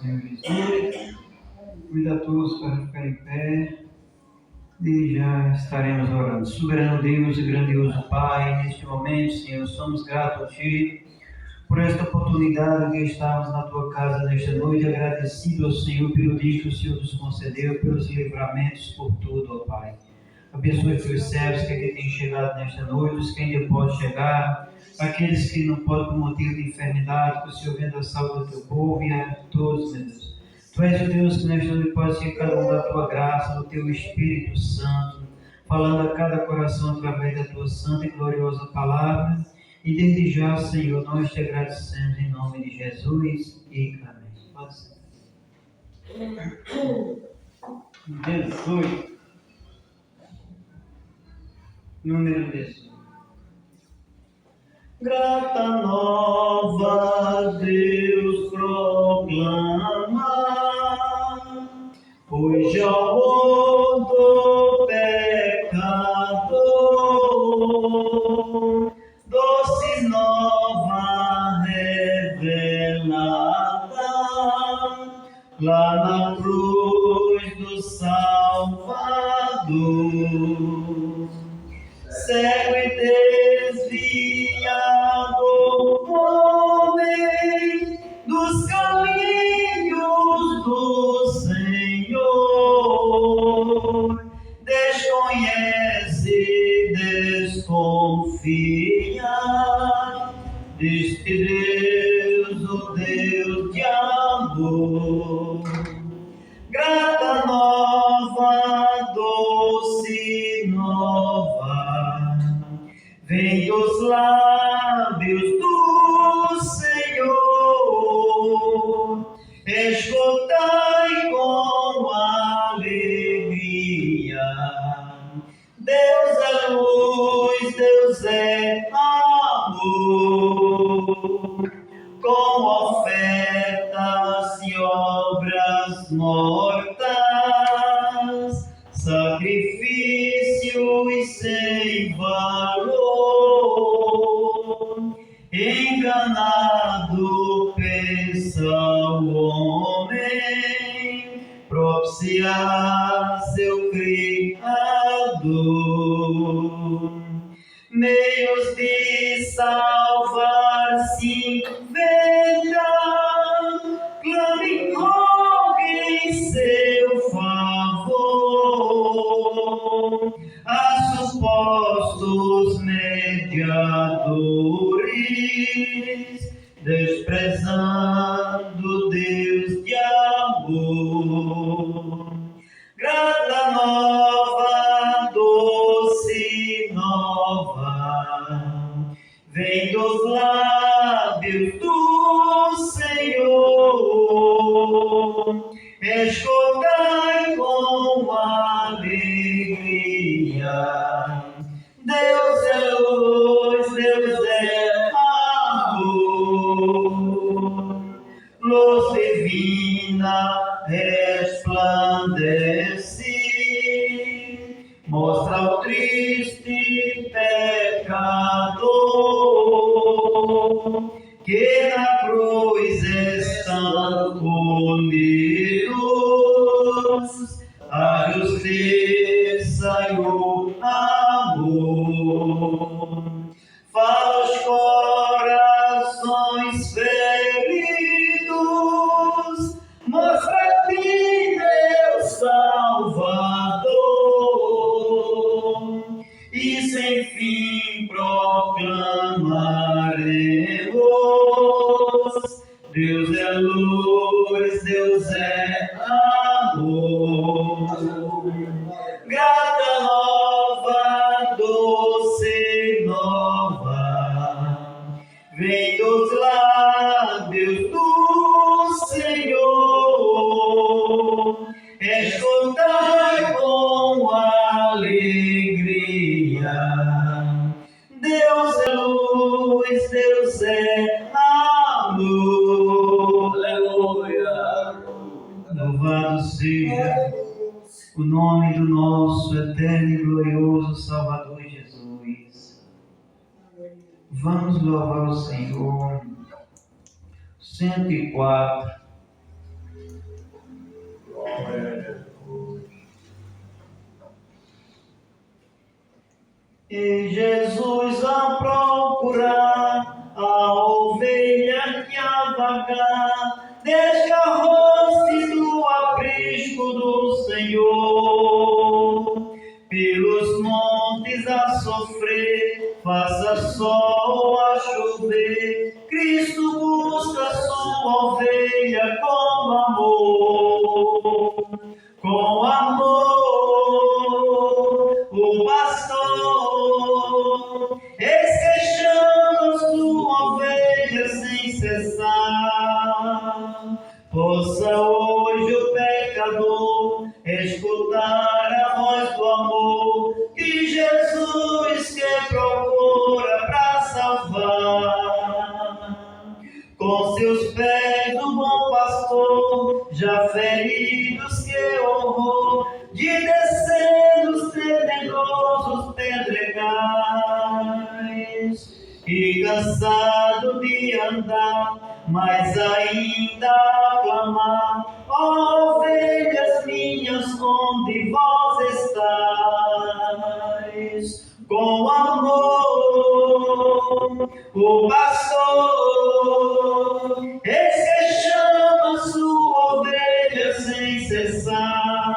Senhor Jesus. Convido a todos para ficar em pé e já estaremos orando. Soberano Deus e grandioso Pai, neste momento, Senhor, somos gratos a Ti por esta oportunidade de estarmos na Tua casa nesta noite, agradecido ao Senhor pelo dia que o Senhor nos concedeu, pelos livramentos, por tudo, ó Pai. Abençoe os Teus servos que aqui têm chegado nesta noite, os que ainda podem chegar, aqueles que não podem por motivo de enfermidade, que o Senhor venha da saúde do Teu povo e a todos, meu Deus. Tu és o Deus que nesta noite pode ser cada um da Tua graça, do Teu Espírito Santo, falando a cada coração através da Tua santa e gloriosa palavra. E desde já, Senhor, nós te agradecemos em nome de Jesus e amém. Pode ser. 18. Número 18. Grata nova Deus proclama, pois já do pecador, doce nova revelada, lá na cruz do Salvador. Cego e desviado homem dos caminhos do Senhor, desconhece, desconfia deste Deus, o Deus de amor. Grata nova, doce nova, vem dos lábios do Senhor. Escutai com alegria. Deus é luz, Deus é amor. Com ofertas e obras mortas, sacrifício e sem valor, enganado pensa o homem, propiciar seu Criador. Meios de salvar-se inventa, clame, rogue em seu favor a supostos mediadores, desprezando Deus de amor. Grata nova, doce nova, vem dos lábios do Senhor. Escutai com alegria. Deus é luz, Deus é amor. Luz divina resplandece, mostra o triste pecador que na cruz estão unidos a justiça e o amor. Fala os corações feridos, mostra-te, Deus Salvador, e sem fim proclamaremos: Deus é luz, Deus é amor. Grata nova, doce nova, vem dos lábios do Senhor. Escutai com alegria. Deus é luz, Deus é amor. Aleluia. Louvado seja o nome do nosso eterno e glorioso Salvador Jesus. Vamos louvar o Senhor. 104. E Jesus a procurar a ovelha que a vagar, desgarrou-se do aprisco do Senhor. Pelos montes a sofrer, faça sol a chover, Cristo busca sua ovelha com amor. Com amor, o pastor, esquechando sua ovelha sem cessar. Possa hoje o pecador escutar a voz do amor que Jesus que procura para salvar. Com seus pés do bom pastor, já feridos, que horror, de descer os tenebrosos pedregais. E cansado de andar, mas ainda a clamar, ó ovelhas minhas, onde vós estáis? Com amor, o pastor, esquechando sua ovelha sem cessar.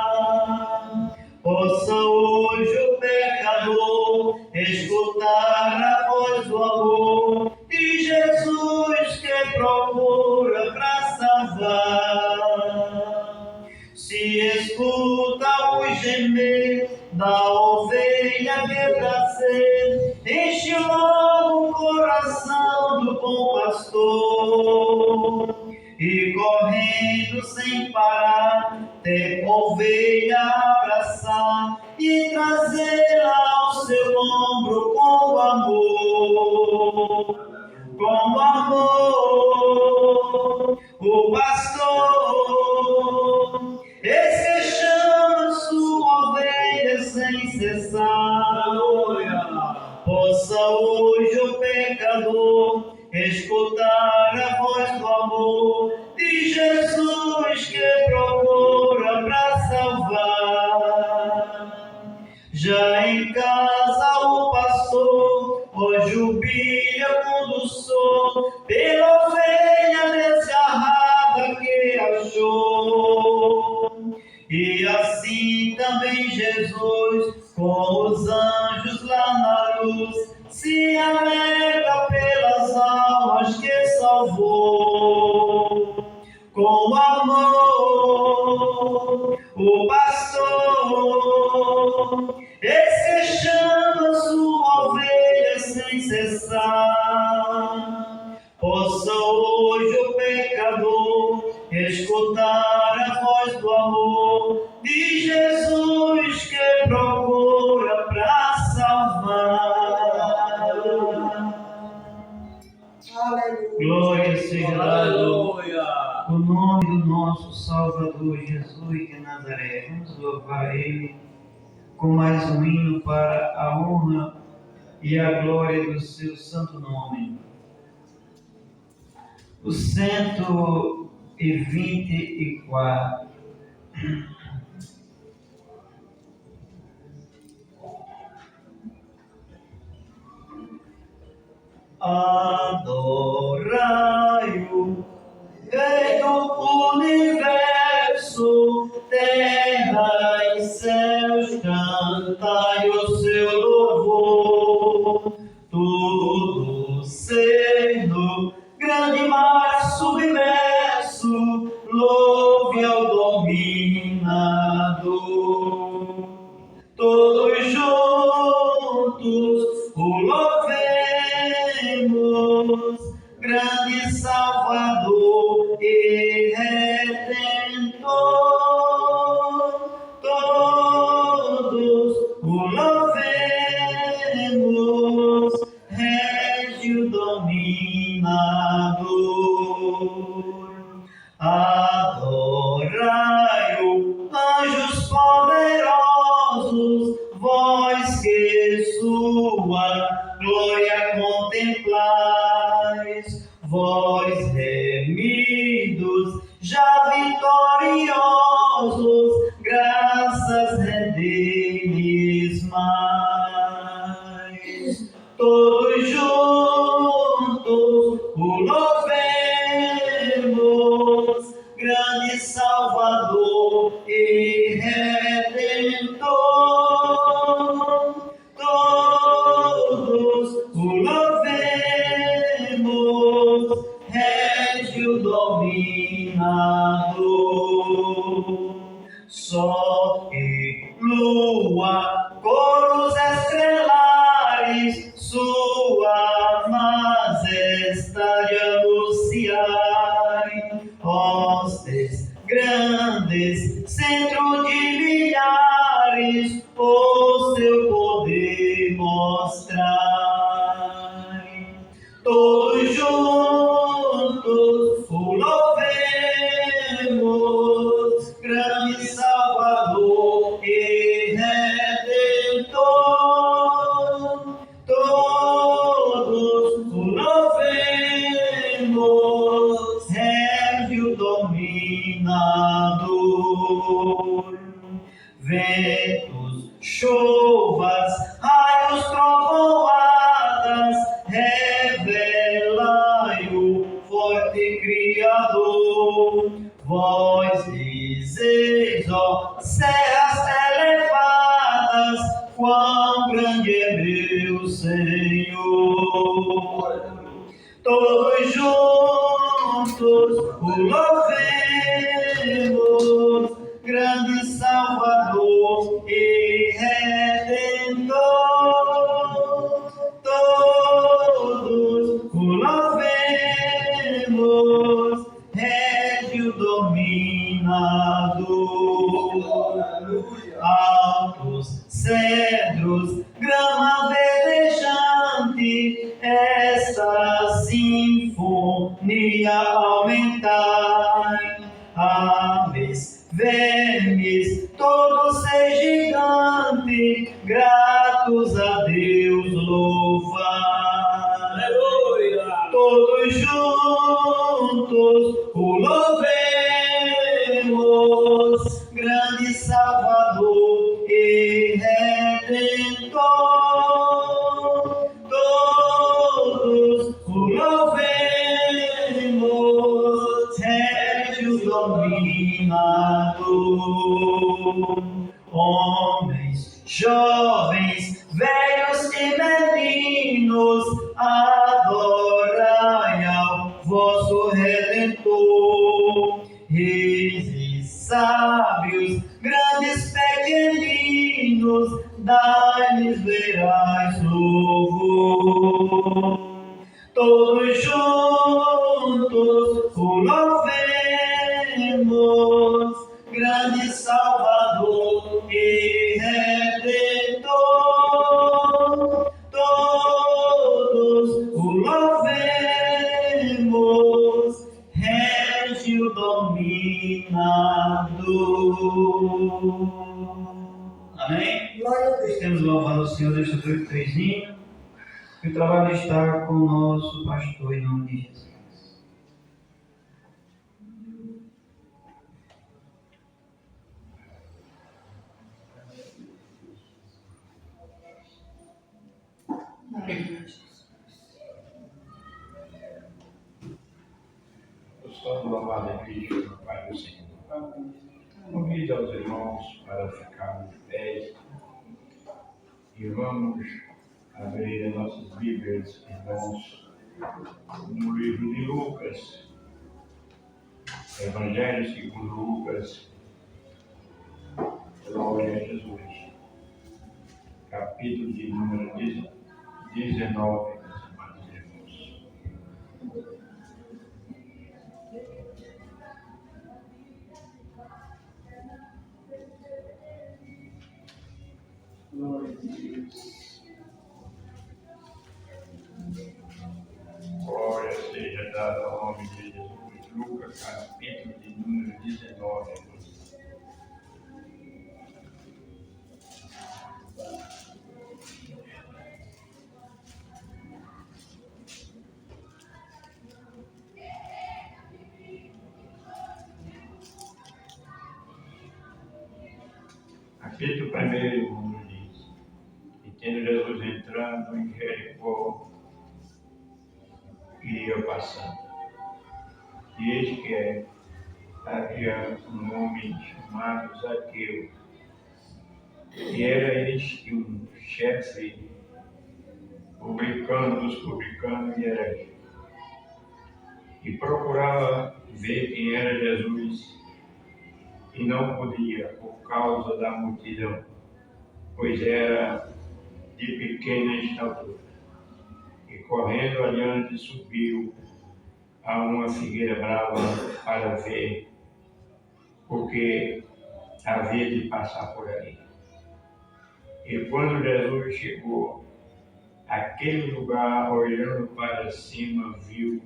Possa hoje o pecador escutar a voz do amor de Jesus que procura para salvar. Se escuta o gemer da ovelha de prazer, enche logo o coração do bom pastor. E correndo sem parar, ter ovelha abraçar e trazê-la ao seu ombro com amor. Com amor, o pastor, esquechando sua ovelha sem cessar. Possa hoje o pecador escutar a voz do amor de Jesus que procura para salvar. Já em casa o pastor hoje jubila condução pela ovelha desgarrada que achou. E assim também Jesus, com os anjos lá na luz, se alegra pelas almas que salvou. Com amor, o pastor, esquechando sua ovelha sem cessar. Possa hoje o pecador escutar a voz do amor de Jesus que procura para salvar. Glória seja dado o nome do nosso Salvador Jesus de Nazaré. Vamos louvar Ele com mais um hino para a honra e a glória do seu santo nome. O 124. Adorai-o, Rei do universo, terra e céus, cantai o seu louvor. Tudo sendo grande mar submerso, louve ao dominador. Todos juntos o louvemos, grande Salvador e Redentor. Todos o louvemos, Régio Dominador. Adoremos gloriosos, graças rendei-lhes mais. Todos juntos o louvemos, grande Salvador e Redentor. Todos o louvemos, Régio dominador. Sol e lua, coros estelares, sua majestade anunciai. Hostes grandes, centro de milhares, o seu poder mostrai. Todos juntos o louvemos, grande Salvador e Redentor. Todos o louvemos, Régio dominador. Ventos, chuvas, raios, trovoadas, revelai o forte Criador. Vós dizeis, ó serras elevadas, quão grande é meu Senhor. Todos juntos o louvemos, grande Salvador e Redentor. Todos o louvemos, Régio dominador. Altos cedros, grama verdejante, esta sinfonia aumentai. Aves, vermes, todo ser gigante, gratos a Deus louvar. Todos juntos o louvemos, grande Salvador e Redentor. Todos o louvemos, Régio dominador. Homens, jovens, velhos e meninos, adorai ao vosso Redentor. Reis e sábios, grandes, pequeninos, dai-lhes verais louvor. Todos juntos o louvemos, grande Salvador e Redentor. Todos o louvemos, Régio dominador. Amém? Estamos louvando o Senhor deste doido trezinho. Que o trabalho está com o nosso pastor em nome de Jesus. Estamos louvando a Cristo, no Pai do Senhor. Convido aos irmãos para ficarmos de pé e vamos abrir as nossas Bíblias, irmãos, no livro de Lucas, Evangelho segundo Lucas. Glória a Jesus. Capítulo de número 19, meus amados irmãos. Glória a Deus. Glória seja dada ao nome de Jesus. Lucas, capítulo de número 19, irmãos. Capítulo 1 nos diz: e tendo Jesus entrando em Jericó, ia passando. E eis que havia um homem chamado Zaqueu, e era este um chefe dos publicanos e hereges, e procurava ver quem era Jesus, e não podia, por causa da multidão, pois era de pequena estatura. E correndo adiante subiu a uma figueira brava para ver, porque havia de passar por ali. E quando Jesus chegou àquele lugar, olhando para cima, viu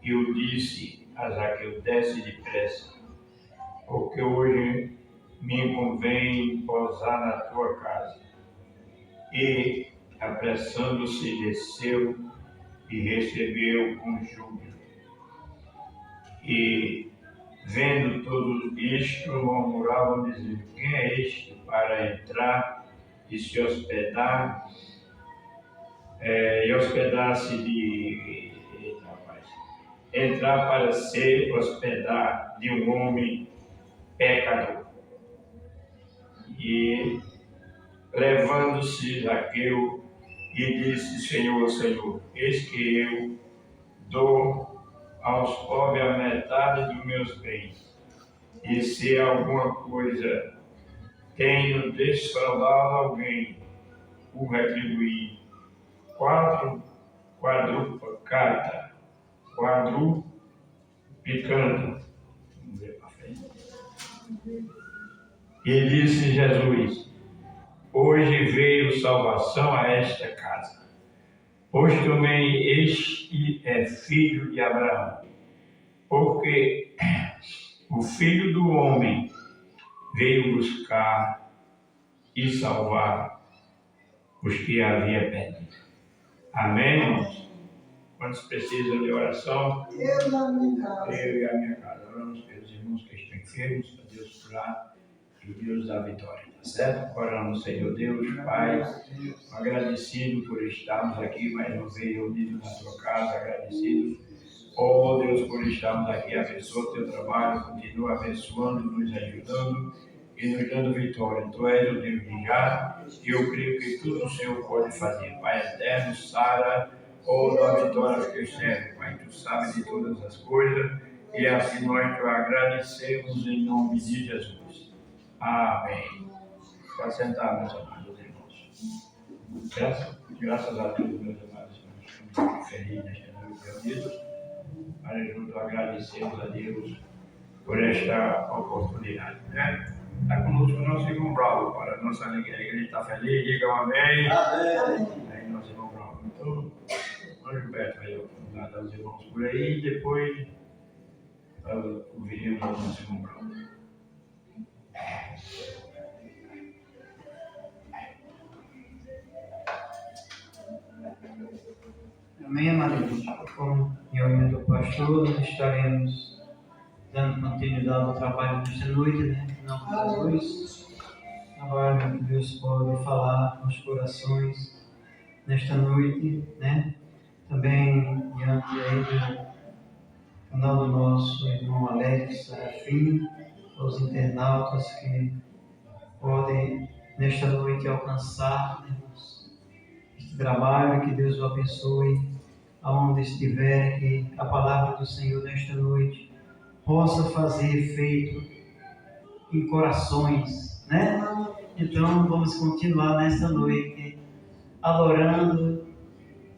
e o disse a Zaqueu: desce depressa, porque hoje me convém posar na tua casa. E, apressando-se, desceu e recebeu com júbilo. E, vendo tudo isto, murmuravam, dizendo: quem é este para entrar e se hospedar, e hospedar-se entrar para se hospedar de um homem pecador? E, levando-se Zaqueu, e disse: Senhor, Senhor, eis que eu dou aos pobres a metade dos meus bens, e se alguma coisa tenho desfraudado alguém, o retribuir quadruplicando. Vamos ver para frente. E disse Jesus: hoje veio salvação a esta casa, pois também este é filho de Abraão, porque o Filho do Homem veio buscar e salvar os que havia perdido. Amém, irmãos? Quantos precisam de oração? Eu e a minha casa. Oramos pelos irmãos que estão enfermos, para Deus curar e Deus dá vitória, tá certo? Oramos, Senhor Deus, Pai, agradecido por estarmos aqui mais uma vez reunidos na tua casa, agradecido, oh Deus, por estarmos aqui. Abençoa o teu trabalho, continua abençoando, nos ajudando e nos dando vitória. Tu és o Deus de já, e eu creio que tudo o Senhor pode fazer. Pai eterno, Sara, oh, dá vitória aos que servem, Pai, tu sabes de todas as coisas, e assim nós te agradecemos em nome de Jesus. Amém. Pode sentar, meus amados irmãos. Graças a Deus, meus amados irmãos, estamos muito felizes nesta noite reunidos, para juntos agradecermos a Deus por esta oportunidade, né? Está conosco o nosso irmão Bravo, para a nossa alegria. A igreja está feliz, digam amém. Amém. Aí, nosso irmão Bravo. Então, o Gilberto vai dar aos irmãos por aí, e depois ouviremos o nosso irmão Bravo. Amém, amados? Com reunião do pastor, nós estaremos dando continuidade ao trabalho desta noite, né? Em nome de Jesus. Trabalho que Deus pode falar nos corações nesta noite, né? Também diante aí do canal do nosso irmão Alex Serafim, aos internautas que podem nesta noite alcançar, né, este trabalho. Que Deus o abençoe aonde estiver, que a palavra do Senhor nesta noite possa fazer efeito em corações, né? Então vamos continuar nesta noite adorando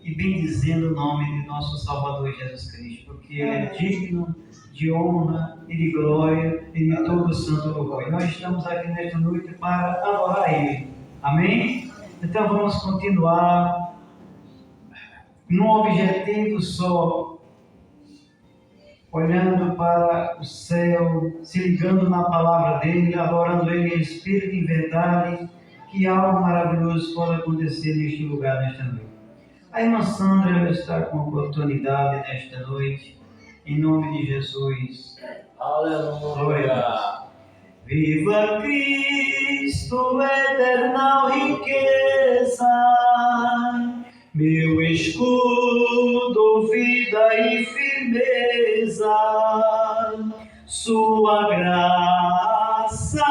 e bendizendo o nome de nosso Salvador Jesus Cristo, porque Ele é digno de honra e de glória e de todo o santo louvor. E nós estamos aqui nesta noite para adorar Ele. Amém? Então vamos continuar num objetivo só, olhando para o céu, se ligando na palavra dele, adorando ele em espírito e em verdade, que algo maravilhoso pode acontecer neste lugar, nesta noite. A irmã Sandra está com a oportunidade nesta noite, em nome de Jesus. Aleluia! Viva Cristo, eterna riqueza, meu escudo, vida e firmeza, sua graça,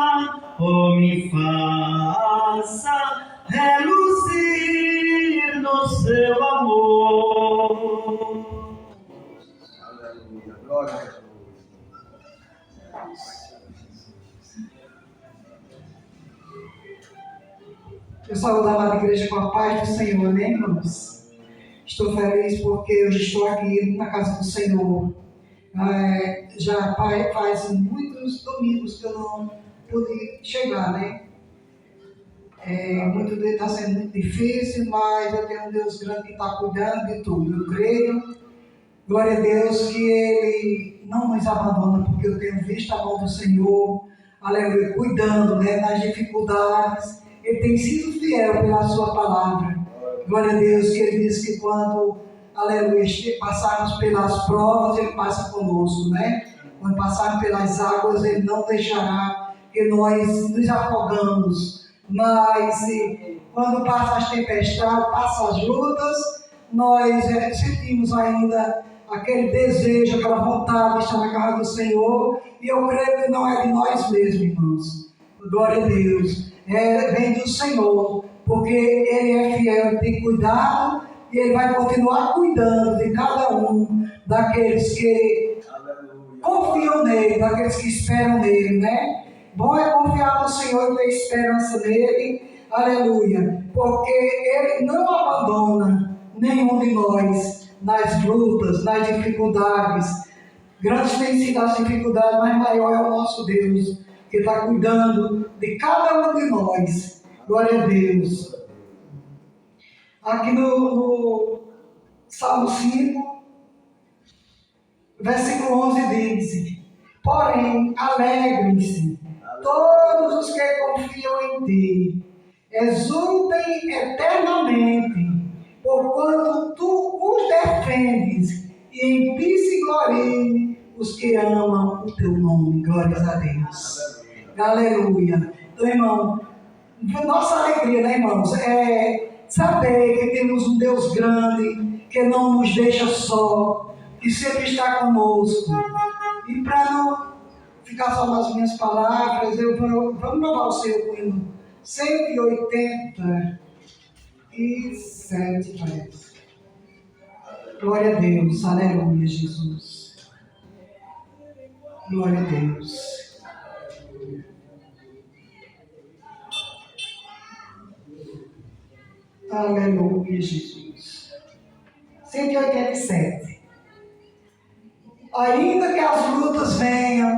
oh, me faça reluzir no seu amor. Aleluia, glória a Deus. Eu saúdo a amada igreja com a paz do Senhor, amém, irmãos? Estou feliz porque hoje estou aqui na casa do Senhor. Já faz muitos domingos que eu não pude chegar, né? Está sendo muito difícil, mas eu tenho um Deus grande que está cuidando de tudo. Eu creio, glória a Deus, que Ele não nos abandona, porque eu tenho visto a mão do Senhor, aleluia, cuidando, né, nas dificuldades. Ele tem sido fiel pela sua palavra. Glória a Deus, que Ele diz que quando, aleluia, passarmos pelas provas, Ele passa conosco, né? Quando passarmos pelas águas, Ele não deixará que nós nos afogamos. Mas quando passa as tempestades, passa as lutas, nós sentimos ainda aquele desejo, aquela vontade de estar na casa do Senhor. E eu creio que não é de nós mesmos, irmãos. Glória a Deus. Vem do Senhor, porque Ele é fiel, Ele tem cuidado e Ele vai continuar cuidando de cada um daqueles que confiam nele, daqueles que esperam nele, né? Bom é confiar no Senhor e ter esperança nele, aleluia, porque Ele não abandona nenhum de nós nas lutas, nas dificuldades. Grandes têm sido as dificuldades, mas maior é o nosso Deus, que está cuidando de cada um de nós. Glória a Deus. Aqui no Salmo 5, versículo 11 diz: porém, alegrem-se todos os que confiam em ti, exultem eternamente, porquanto tu os defendes, e em ti se gloriem os que amam o teu nome. Glórias a Deus. Aleluia. Então, irmão, nossa alegria, né, irmãos, é saber que temos um Deus grande, que não nos deixa só, que sempre está conosco. E para não ficar só nas minhas palavras, vamos louvar o Senhor com o hino 187, parece. Glória a Deus, aleluia, Jesus. Glória a Deus. Aleluia, Jesus. 187. Ainda que as lutas venham,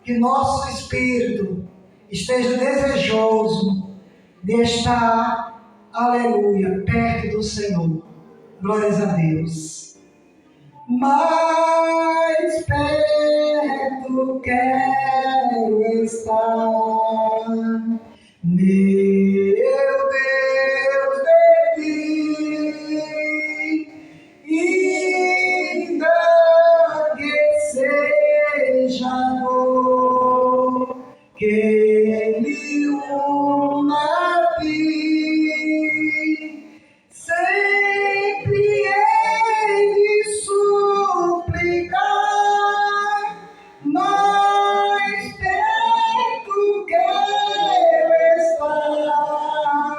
que nosso espírito esteja desejoso de estar, aleluia, perto do Senhor. Glórias a Deus. Mais perto quero estar, meu Deus, de ti, ainda que seja dor, que me una a ti, sempre hei de suplicar, mais perto quero estar,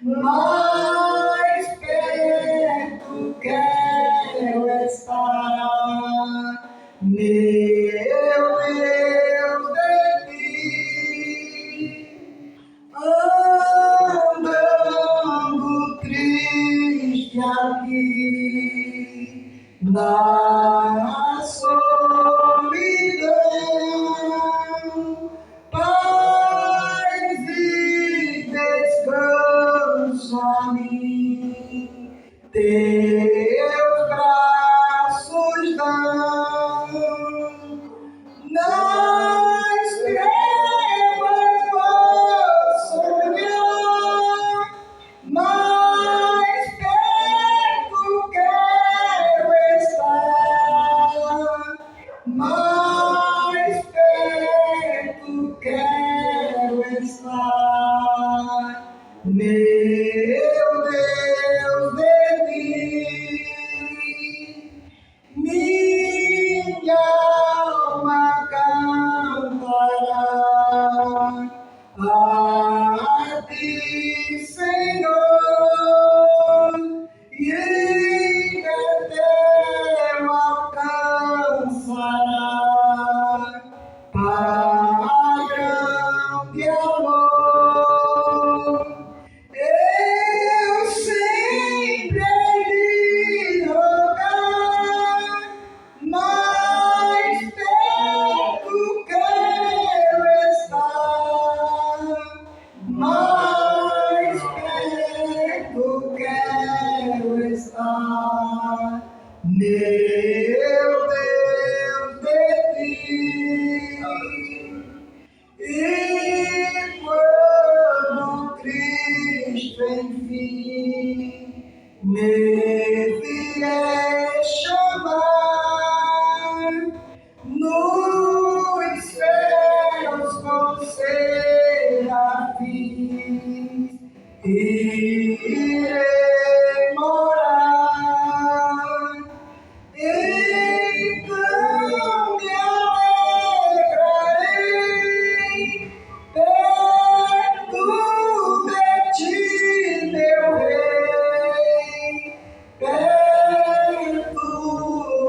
mais perto quero estar, meu Deus, de ti, andando triste aqui na solidão, paz e descanso a mim, teus braços dão. Nas trevas posso olhar, mais perto quero estar, mais perto quero irei morar, então me alegrarei perto de ti, meu rei, perto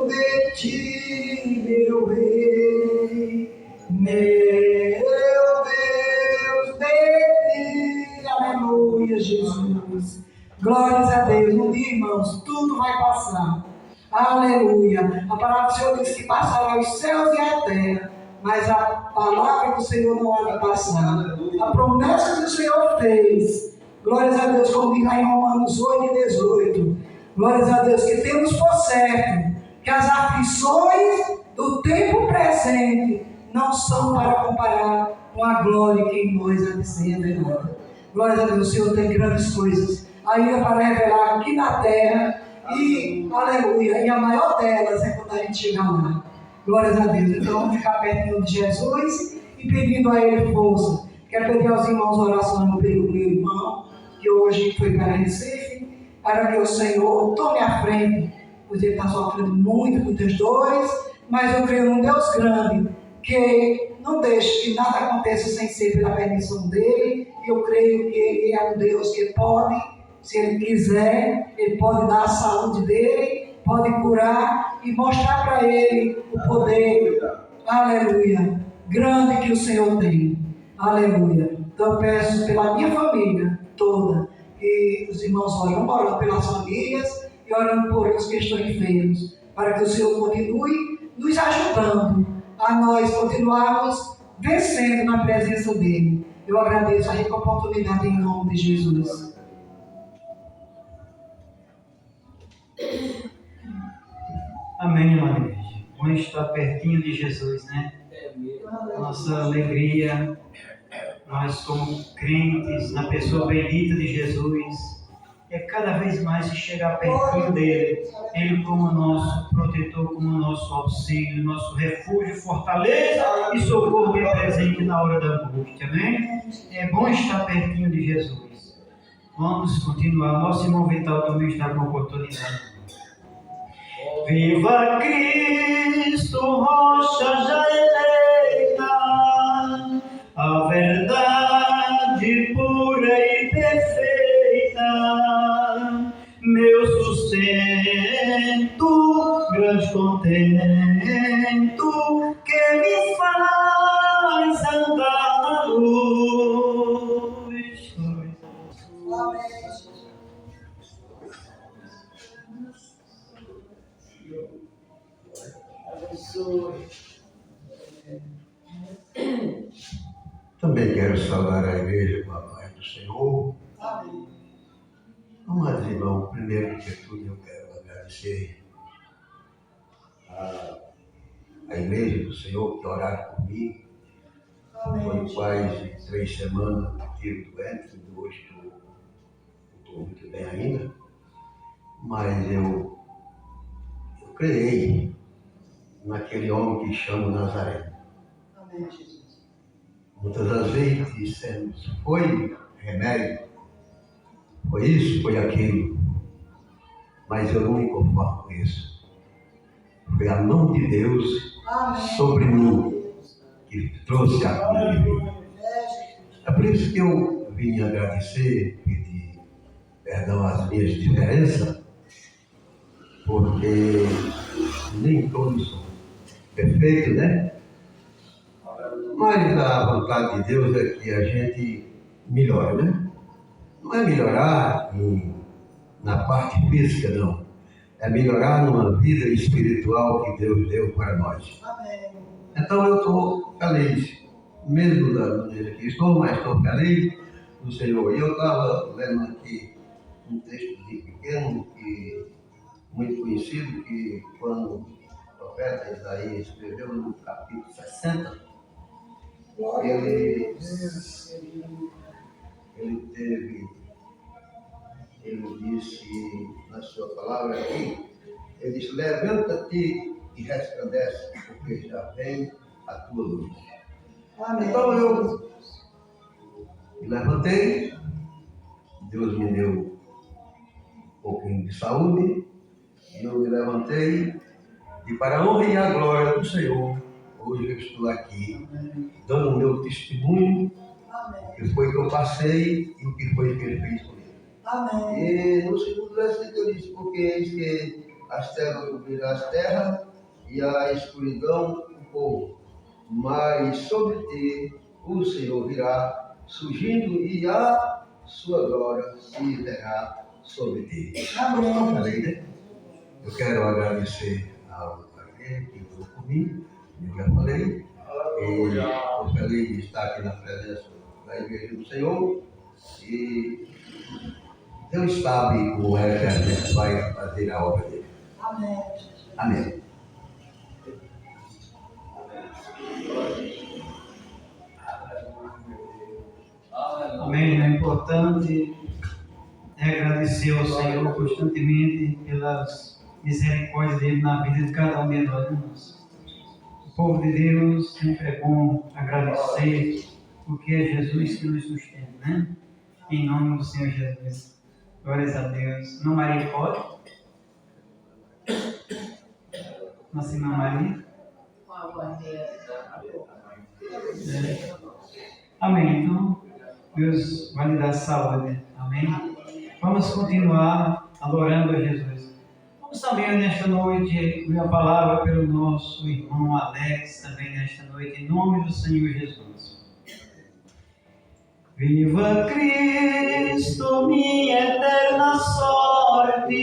de ti, meu rei, meu Deus, de ti, aleluia, Jesus. Glórias a Deus. Um dia, irmãos, tudo vai passar. Aleluia. A palavra do Senhor diz que passará os céus e a terra, mas a palavra do Senhor não há de passar. A promessa que o Senhor fez, glórias a Deus, como diz lá em Romanos 8 e 18. Glórias a Deus, que temos por certo que as aflições do tempo presente não são para comparar com a glória que em nós há de ser revelada. Glória a Deus, o Senhor tem grandes coisas ainda para revelar aqui na terra. E, aleluia, e a maior delas é quando a gente chegar lá. Glórias a Deus. Então vamos ficar pertinho de Jesus e pedindo a Ele força. Quero pedir aos irmãos oração pelo meu irmão, que hoje foi para Recife, para que o Senhor tome a frente, pois ele está sofrendo muitas dores, mas eu creio num Deus grande, que não deixe que nada aconteça sem ser pela permissão dele. E eu creio que Ele é um Deus que pode, se Ele quiser, Ele pode dar a saúde dele, pode curar e mostrar para ele o poder, aleluia, grande que o Senhor tem, aleluia. Então eu peço pela minha família toda, que os irmãos orando pelas famílias e orando por os que estão enfermos, para que o Senhor continue nos ajudando a nós continuarmos vencendo na presença dele. Eu agradeço a rica oportunidade em nome de Jesus. Amém, amada igreja. Bom estar pertinho de Jesus, né? Nossa alegria, nós como crentes na pessoa bendita de Jesus, é cada vez mais chegar pertinho dele, ele como nosso protetor, como nosso auxílio, nosso refúgio, fortaleza e socorro bem presente na hora da angústia, amém? É bom estar pertinho de Jesus. Vamos continuar. Nosso irmão Vital também está com a oportunidade. Viva Cristo, rocha já eleita, a verdade pura e perfeita, meu sustento, grande contento, que me faz andar na luz. Também quero saudar a igreja com a paz do Senhor. Amém. Amados irmãos, primeiro de tudo eu quero agradecer a igreja do Senhor que oraram por mim. Foi quase 3 semanas que estive doente, hoje estou muito bem ainda, mas eu creio naquele homem que chama Nazaré. Amém, Jesus. Muitas das vezes dissemos, foi remédio, foi isso, foi aquilo, mas eu não me conformo com isso. Foi a mão de Deus sobre mim que trouxe a cura de mim. É por isso que eu vim agradecer, pedir perdão às minhas diferenças, porque nem todos são perfeitos, né? Mas a vontade de Deus é que a gente melhore, né? Não é melhorar na parte física, não. É melhorar numa vida espiritual que Deus deu para nós. Amém. Então eu estou feliz, mesmo da maneira que estou, mas estou feliz no Senhor. E eu estava lendo aqui um texto pequeno, muito conhecido, que quando o profeta Isaías escreveu no capítulo 60, ele disse na sua palavra aqui, ele disse, levanta-te e resplandece, porque já vem a tua luz. Amém. Então eu me levantei, Deus me deu um pouquinho de saúde, e eu me levantei, e para a honra e a glória do Senhor, hoje eu estou aqui, dando o meu testemunho, o que foi que eu passei e o que foi que Ele fez comigo. Amém. E no segundo versículo eu disse, porque eis que as trevas cobrirão as terras e a escuridão o povo, mas sobre ti o Senhor virá surgindo e a sua glória se verá sobre ti. Amém. Falei, né? Eu quero agradecer ao aquele que eu comi, eu já falei, e estou feliz de estar aqui na presença da Igreja do Senhor, e Deus sabe como é que a gente vai fazer a obra dele. Amém. Amém. Amém. O importante é agradecer ao Senhor constantemente pelas misericórdias dele na vida de cada um de nós. O povo de Deus sempre é bom agradecer, porque é Jesus que nos sustenta, né? Em nome do Senhor Jesus. Glórias a Deus. Não, Maria, pode? Nossa irmã Maria. Amém. Então, Deus vai lhe dar saúde. Amém. Vamos continuar adorando a Jesus. Vamos também nesta noite ouvir a palavra pelo nosso irmão Alex, também nesta noite, em nome do Senhor Jesus. Viva Cristo, minha eterna sorte,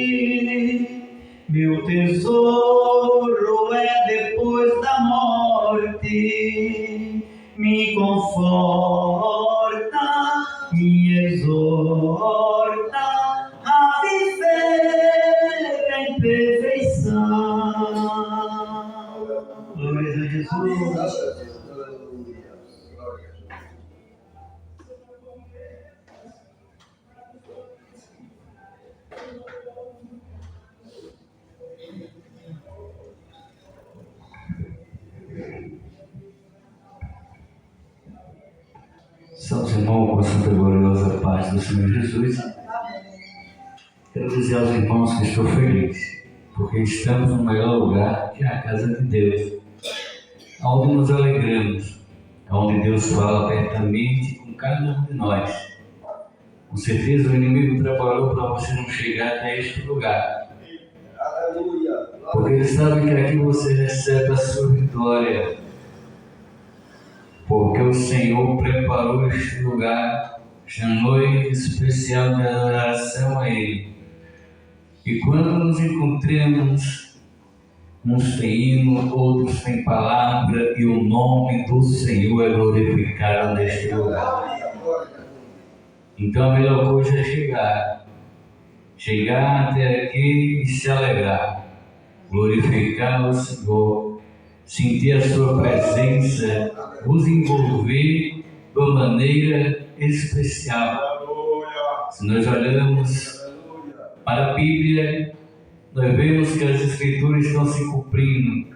meu tesouro é depois da morte, me conforta, me exorta a viver em perfeição. Glória a Jesus. Santos irmãos, com a santa e gloriosa paz do Senhor Jesus, quero dizer aos irmãos que estou feliz, porque estamos no melhor lugar, que é a casa de Deus, onde nos alegramos, onde Deus fala abertamente com cada um de nós. Com certeza o inimigo trabalhou para você não chegar até este lugar, porque ele sabe que aqui você recebe a sua vitória, porque o Senhor preparou este lugar, esta noite especial de adoração a Ele. E quando nos encontremos, uns têm hino, outros têm palavra, e o nome do Senhor é glorificado neste lugar. Então a melhor coisa é chegar até aqui e se alegrar, glorificar o Senhor, sentir a sua presença, nos envolver de uma maneira especial. Se nós olhamos para a Bíblia, nós vemos que as Escrituras estão se cumprindo.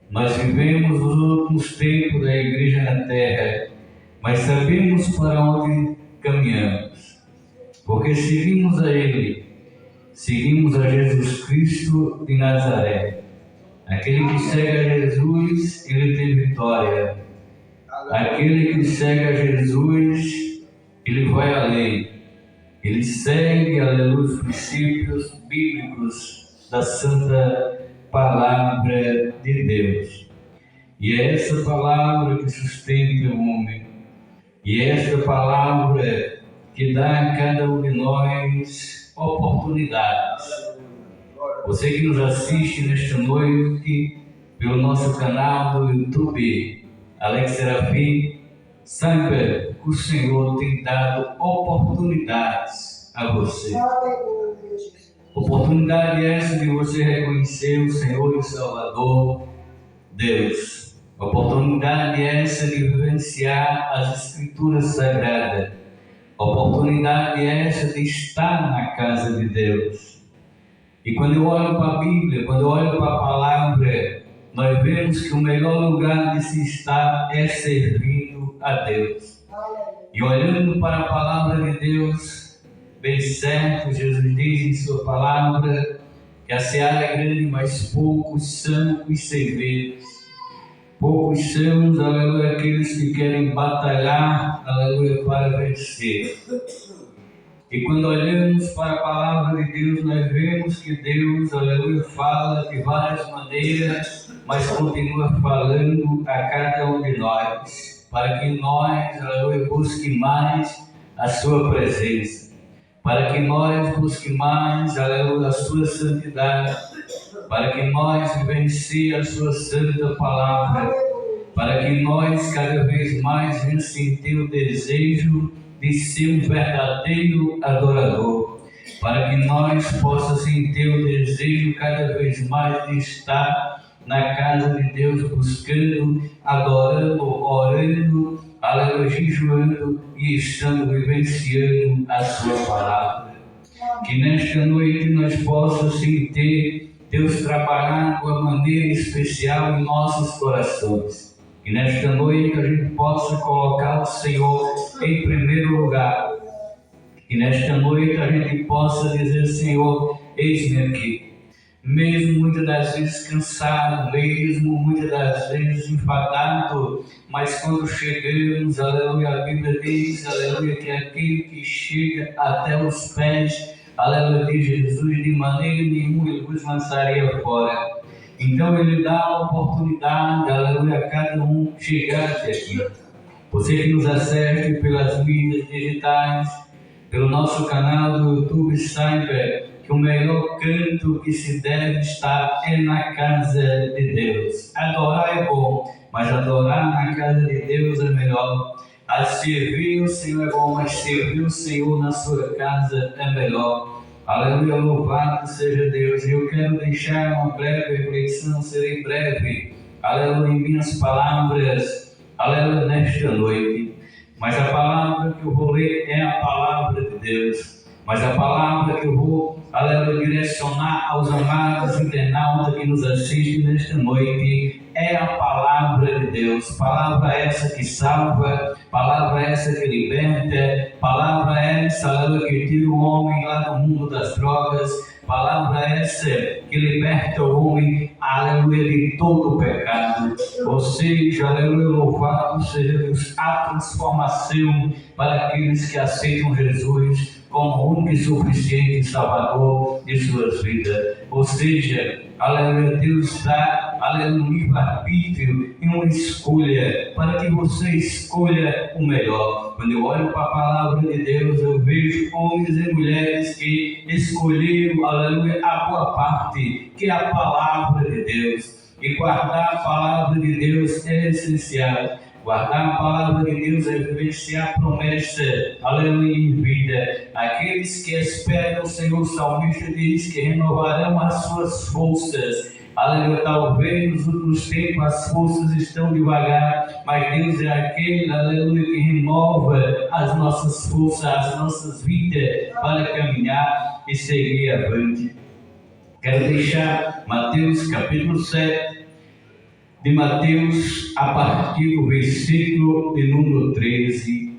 Nós vivemos os últimos tempos da Igreja na Terra, mas sabemos para onde caminhamos, porque seguimos a Ele, seguimos a Jesus Cristo de Nazaré. Aquele que segue a Jesus, ele tem vitória. Aquele que segue a Jesus, ele vai além. Ele segue, aleluia, os princípios bíblicos da santa palavra de Deus. E é essa palavra que sustenta o homem. E é essa palavra que dá a cada um de nós oportunidades. Você que nos assiste nesta noite pelo nosso canal do YouTube, Alex Serafim, saiba que o Senhor tem dado oportunidades a você. Oportunidade essa de você reconhecer o Senhor e Salvador, Deus. Oportunidade essa de vivenciar as Escrituras Sagradas. Oportunidade essa de estar na casa de Deus. E quando eu olho para a Bíblia, quando eu olho para a palavra, nós vemos que o melhor lugar de se estar é servindo a Deus. E olhando para a palavra de Deus, bem certo, Jesus diz em sua palavra que a seara é grande, mas poucos são os ceifeiros. Poucos são, aleluia, aqueles que querem batalhar, aleluia, para vencer. E quando olhamos para a palavra de Deus, nós vemos que Deus, aleluia, fala de várias maneiras, mas continua falando a cada um de nós, para que nós, aleluia, busquemos mais a sua presença, para que nós busquemos mais, aleluia, a sua santidade, para que nós vivenciemos a sua santa palavra, para que nós cada vez mais venhamos sentir o desejo de ser um verdadeiro adorador, para que nós possamos sentir o desejo cada vez mais de estar na casa de Deus, buscando, adorando, orando, aleluia, jejuando e estando vivenciando a sua palavra. Que nesta noite nós possamos sentir Deus trabalhar de uma maneira especial em nossos corações. Que nesta noite a gente possa colocar o Senhor em primeiro lugar. Que nesta noite a gente possa dizer: Senhor, eis-me aqui. Mesmo muitas das vezes cansado, mesmo muitas das vezes enfadado, mas quando chegamos, aleluia, a Bíblia diz, aleluia, que aquele que chega até os pés, aleluia, de Jesus, de maneira nenhuma ele vos lançaria fora. Então ele dá a oportunidade, aleluia, a cada um chegar até aqui. Você que nos assiste pelas mídias digitais, pelo nosso canal do YouTube, saiba que o melhor canto que se deve estar é na casa de Deus. Adorar é bom, mas adorar na casa de Deus é melhor. A servir o Senhor é bom, mas servir o Senhor na sua casa é melhor. Aleluia, louvado seja Deus. E eu quero deixar uma breve reflexão, serei breve, aleluia, em minhas palavras, aleluia, nesta noite. Mas a palavra que eu vou ler é a palavra de Deus. Mas a palavra que eu vou, aleluia, direcionar aos amados internautas que nos assistem nesta noite é a palavra de Deus. Palavra essa que salva, palavra essa que liberta, palavra essa, aleluia, que tira o homem lá do mundo das drogas, palavra essa que liberta o homem, aleluia, de todo o pecado. Ou seja, aleluia, louvado seja Deus, a transformação para aqueles que aceitam Jesus como único e suficiente Salvador de suas vidas. Ou seja, aleluia, Deus dá, aleluia, um livre-arbítrio e uma escolha para que você escolha o melhor. Quando eu olho para a palavra de Deus, eu vejo homens e mulheres que escolheram, aleluia, a boa parte, que é a palavra de Deus. E guardar a palavra de Deus é essencial. Guardar a palavra de Deus é vivenciar a promessa, aleluia, em vida. Aqueles que esperam o Senhor, o salmista diz que renovarão as suas forças. Aleluia, talvez nos últimos tempos as forças estão devagar, mas Deus é aquele, aleluia, que renova as nossas forças, as nossas vidas para caminhar e seguir avante. Quero deixar Mateus capítulo 7, de Mateus, a partir do versículo de número 13,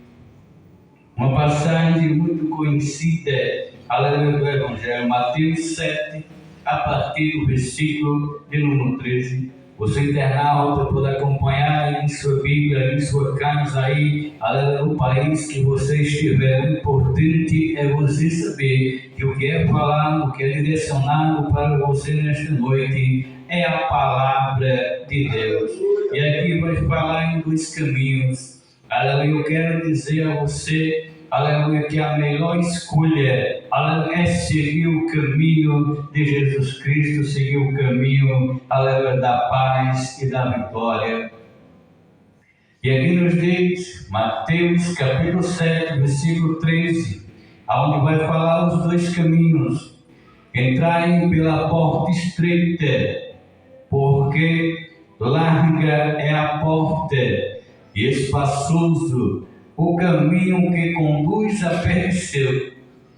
uma passagem muito conhecida, aleluia, do Evangelho. Mateus 7, a partir do versículo de número 13. Você internauta pode acompanhar em sua Bíblia, em sua casa aí, aleluia, no país que você estiver. O importante é você saber que o que é falado, o que é direcionado para você nesta noite é a palavra de Deus. E aqui vai falar em dois caminhos. Aleluia, eu quero dizer a você, aleluia, que a melhor escolha, aleluia, é seguir o caminho de Jesus Cristo, seguir o caminho, aleluia, da paz e da vitória. E aqui nos diz, Mateus capítulo 7, versículo 13, onde vai falar os dois caminhos. Entrai pela porta estreita, porque larga é a porta e espaçoso o caminho que conduz à perdição,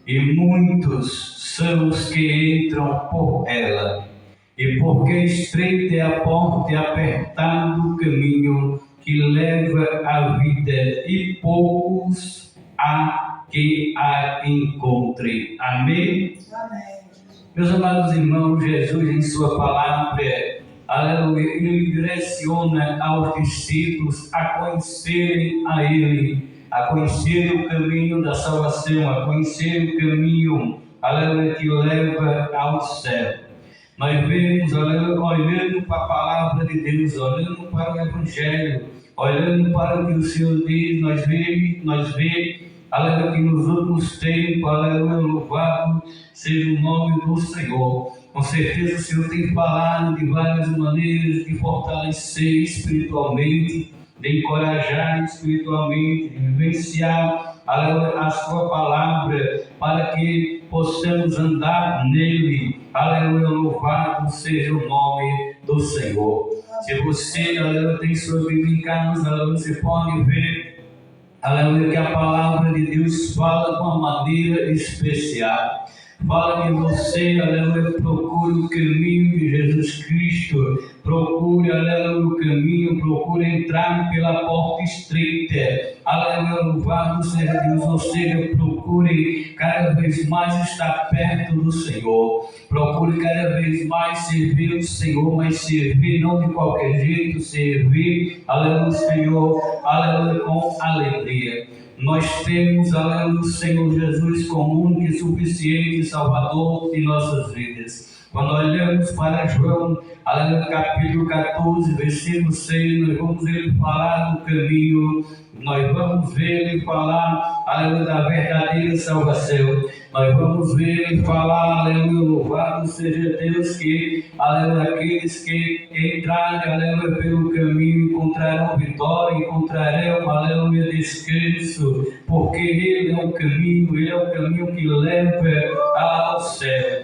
e muitos são os que entram por ela. E porque estreita é a porta e apertado o caminho que leva à vida, e poucos há que a encontre. Amém? Amém. Meus amados irmãos, Jesus em sua palavra, aleluia, ele direciona aos discípulos a conhecerem a ele, a conhecer o caminho da salvação, a conhecer o caminho, aleluia, que leva ao céu. Nós vemos, aleluia, olhando para a palavra de Deus, olhando para o Evangelho, olhando para o que o Senhor diz, nós vemos, aleluia, que nos últimos tempos, aleluia, louvado seja o nome do Senhor. Com certeza o Senhor tem falado de várias maneiras de fortalecer espiritualmente, de encorajar espiritualmente, de vivenciar, aleluia, a sua palavra, para que possamos andar nele. Aleluia, louvado seja o nome do Senhor. Se você, aleluia, tem sua Bíblia em casa, aleluia, você pode ver, aleluia, que a palavra de Deus fala de uma maneira especial. Fala que você, aleluia, procure o caminho de Jesus Cristo, procure, aleluia, o caminho, procure entrar pela porta estreita, aleluia, louvado seja Deus, ou seja, procure cada vez mais estar perto do Senhor, procure cada vez mais servir o Senhor, mas servir não de qualquer jeito, servir, aleluia, o Senhor, aleluia, com alegria. Nós temos, aleluia, o Senhor Jesus como único e suficiente Salvador em nossas vidas. Quando olhamos para João, aleluia, capítulo 14, versículo 6, nós vamos ver ele falar do caminho, nós vamos ver ele falar, aleluia, da verdadeira salvação. Nós vamos ver ele falar, aleluia, louvado seja Deus, que, aleluia, aqueles que entrarem, aleluia, pelo caminho encontrarão vitória, encontrarão, aleluia, descanso, porque ele é o caminho, ele é o caminho que leva ao céu.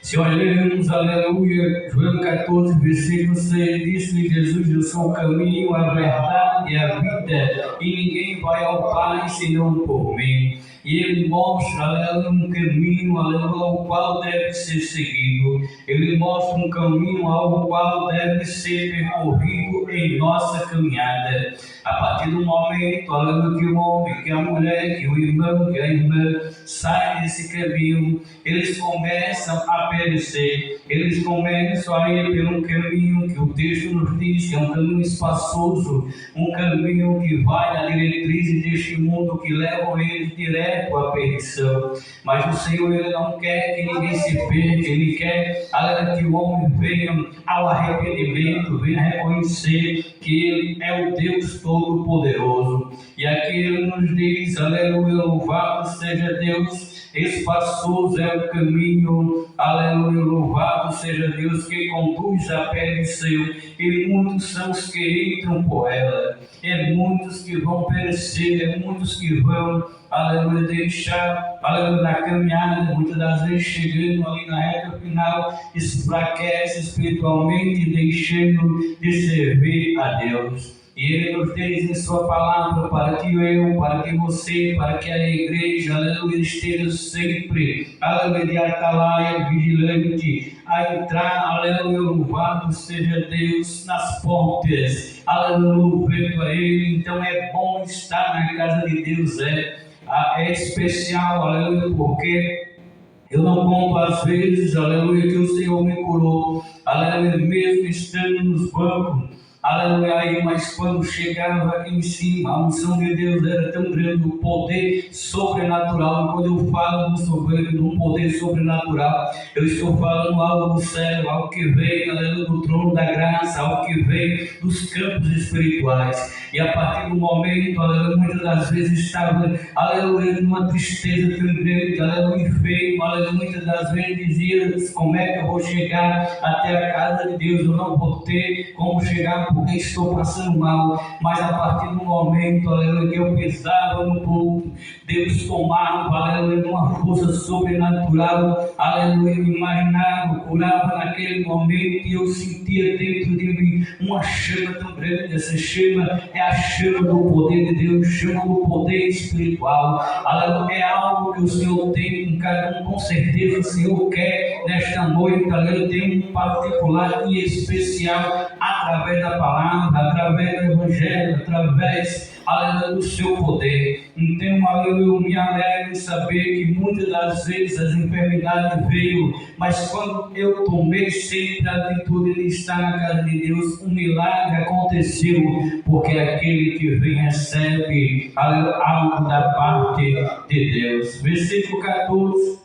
Se olharmos, aleluia, João 14, versículo 6, disse Jesus: eu sou o caminho, a verdade e a vida, e ninguém vai ao Pai senão por mim. E ele mostra, aleluia, um caminho, aleluia, ao qual deve ser seguido. Ele mostra um caminho ao qual deve ser percorrido em nossa caminhada. A partir do momento, aleluia, que o homem, que a mulher, que o irmão, que a irmã saem desse caminho, eles começam a perecer. Eles começam a ir por um caminho que o texto nos diz que é um caminho espaçoso, um caminho que vai na diretriz deste mundo, que leva eles direto à perdição. Mas o Senhor, ele não quer que ninguém se perca, ele quer, aleluia, que o homem venha ao arrependimento, venha reconhecer que ele é o Deus Todo-Poderoso. E aqui ele nos diz, aleluia, louvado seja Deus, espaçoso é o caminho, aleluia, louvado seja Deus, que conduz à perdição, e muitos são os que entram por ela, é muitos que vão perecer, é muitos que vão, aleluia, deixar, aleluia, na caminhada, muitas das vezes chegando ali na reta final, enfraquece espiritualmente, deixando de servir a Deus. E Ele nos diz em sua palavra para que eu, para que você, para que a igreja, aleluia, esteja sempre, aleluia, de atalaia, vigilante, a entrar, aleluia, louvado seja Deus, nas portas, aleluia, louvando a Ele. Então é bom estar na casa de Deus, é especial, aleluia, porque eu não conto às vezes, aleluia, que o Senhor me curou, aleluia, mesmo estando nos bancos, aleluia, aí, mas quando chegava aqui em cima, a unção de Deus era tão grande, o poder sobrenatural. E quando eu falo do poder sobrenatural, eu estou falando algo do céu, algo que vem, aleluia, do trono da graça, algo que vem dos campos espirituais. E a partir do momento, aleluia, muitas das vezes estava, aleluia, numa tristeza tão grande, aleluia, enfermo, aleluia, muitas das vezes dizia: como é que eu vou chegar até a casa de Deus? Eu não vou ter como chegar porque estou passando mal. Mas a partir do momento, aleluia, que eu pisava no púlpito, Deus tomava, aleluia, uma força sobrenatural, aleluia, me imaginava, curava naquele momento, e eu sentia dentro de mim uma chama tão grande. Essa chama é a chama do poder de Deus, chama do poder espiritual, aleluia, é algo que o Senhor tem com cada um, com certeza o Senhor quer nesta noite, aleluia, tem um particular e especial a através da palavra, através do evangelho, através, aleluia, do seu poder. Então, aleluia, eu me alegro em saber que muitas das vezes as enfermidades veio, mas quando eu tomei sempre a atitude de estar na casa de Deus, um milagre aconteceu, porque aquele que vem recebe, aleluia, algo da parte de Deus. Versículo 14.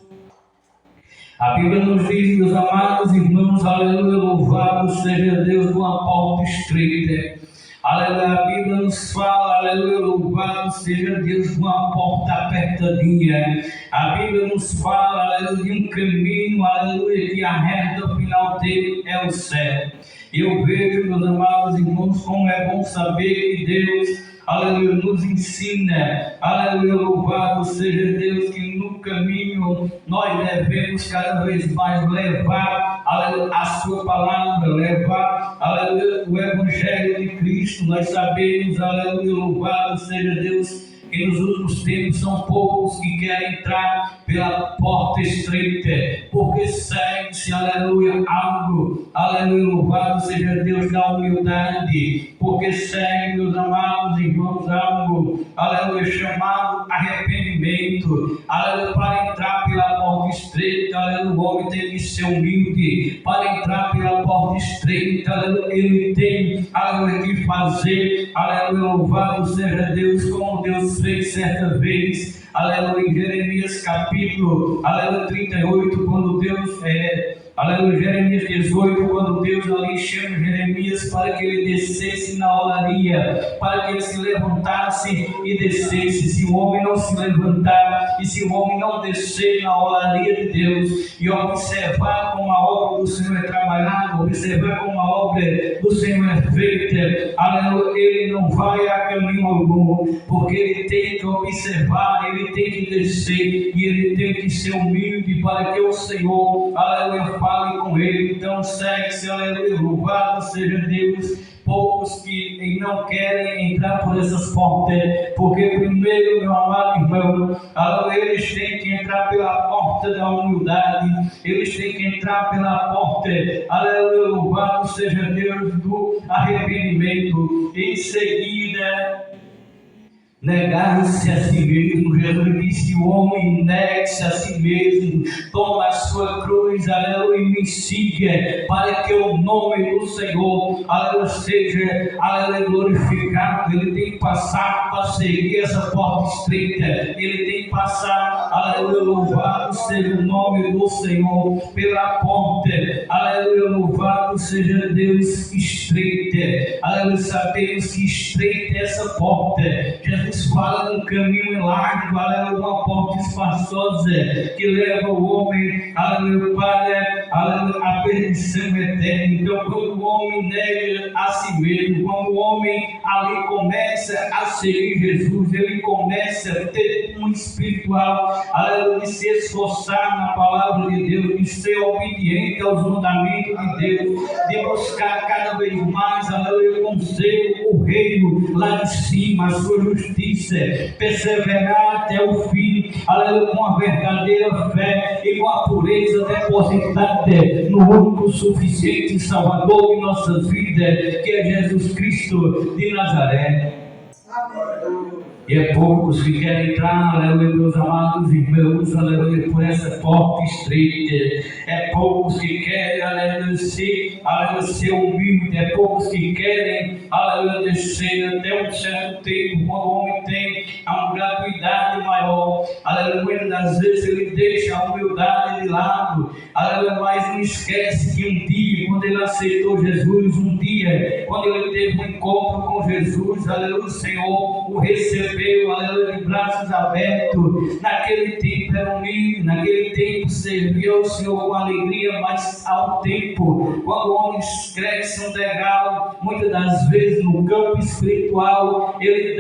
A Bíblia nos diz, meus amados irmãos, aleluia, louvado seja Deus de uma porta estreita. Aleluia, a Bíblia nos fala, aleluia, louvado seja Deus de uma porta apertadinha. A Bíblia nos fala, aleluia, de um caminho, aleluia, que a reta final dele é o céu. E eu vejo, meus amados irmãos, como é bom saber que Deus, aleluia, nos ensina, aleluia, louvado seja Deus, que no caminho nós devemos cada vez mais levar, aleluia, a sua palavra, levar, aleluia, o evangelho de Cristo. Nós sabemos, aleluia, louvado seja Deus, que nos últimos tempos são poucos que querem entrar pela porta estreita, porque segue-se, aleluia, algo, aleluia, louvado seja Deus da humildade, porque segue, meus amados irmãos, algo, aleluia, chamado arrependimento, aleluia, para entrar pela porta estreita, aleluia, o homem tem que ser humilde, para entrar pela porta estreita, aleluia, ele tem, aleluia, que fazer, aleluia, louvado seja Deus, como Deus fez certa vez, aleluia, em Jeremias capítulo, aleluia, 38, quando Deus aleluia, Jeremias 18, quando Deus ali chama Jeremias para que ele descesse na olaria, para que ele se levantasse e descesse. Se o homem não se levantar e se o homem não descer na olaria de Deus e observar como a obra do Senhor é trabalhada, observar como a obra do Senhor é feita, aleluia, ele não vai a caminho algum, porque ele tem que observar, ele tem que descer e ele tem que ser humilde para que o Senhor, aleluia, fale com ele. Então segue-se, aleluia, louvado seja Deus. Poucos que não querem entrar por essas portas, porque primeiro, meu amado irmão, eles têm que entrar pela porta da humildade, eles têm que entrar pela porta, aleluia, louvado seja Deus, do arrependimento. Em seguida, negar-se a si mesmo. Jesus disse: o homem negue-se a si mesmo, toma a sua cruz, aleluia, e me siga, para que o nome do Senhor, aleluia, seja, aleluia, glorificado. Ele tem que passar para seguir essa porta estreita, ele tem que passar, aleluia, louvado seja o nome do Senhor, pela porta, aleluia, louvado seja Deus, estreita, aleluia, sabemos que estreita é essa porta. Jesus fala de um caminho largo, aleluia, uma porta espaçosa que leva o homem, aleluia, para, aleluia, a perdição eterna. Então, quando o homem nega a si mesmo, quando o homem ali começa a seguir Jesus, ele começa a ter um espiritual, aleluia, de se esforçar na palavra de Deus, de ser obediente aos mandamentos de Deus, de buscar cada vez mais, aleluia, com o reino lá de cima, a sua justiça, perseverar até o fim, aleluia, com a verdadeira fé e com a pureza depositada no único suficiente Salvador de nossas vidas, que é Jesus Cristo de Nazaré. E é poucos que querem entrar, aleluia, meus amados irmãos, aleluia, por essa porta estreita. É poucos que querem, aleluia, ser humilde. É poucos que querem, aleluia, descer até um certo tempo, quando o homem tem a gratuidade maior. Aleluia, muitas das vezes ele deixa a humildade de lado, aleluia, mas não esquece que um dia, quando ele aceitou Jesus, um dia, quando ele teve um encontro com Jesus, aleluia, o Senhor o recebeu, aleluia, de braços abertos. Naquele tempo era humilde, naquele tempo serviu ao Senhor com alegria, mas ao tempo, quando o homem cresce um degrau, muitas das vezes no campo espiritual, ele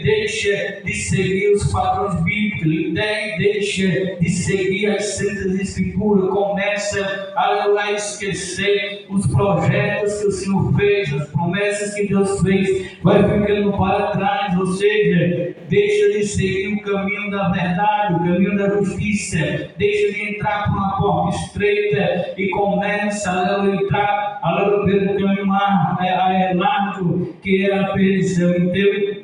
deixa de seguir os padrões bíblicos, ele deixa de seguir as Santas Escrituras, começa, aleluia, a esquecer os projetos que o Senhor fez, as promessas que Deus fez, vai ficando para trás, ou seja, deixa de seguir o caminho da verdade, o caminho da justiça, deixa de entrar por uma porta estreita e começa a entrar aleluia, pelo caminho largo, que é a perdição. Então,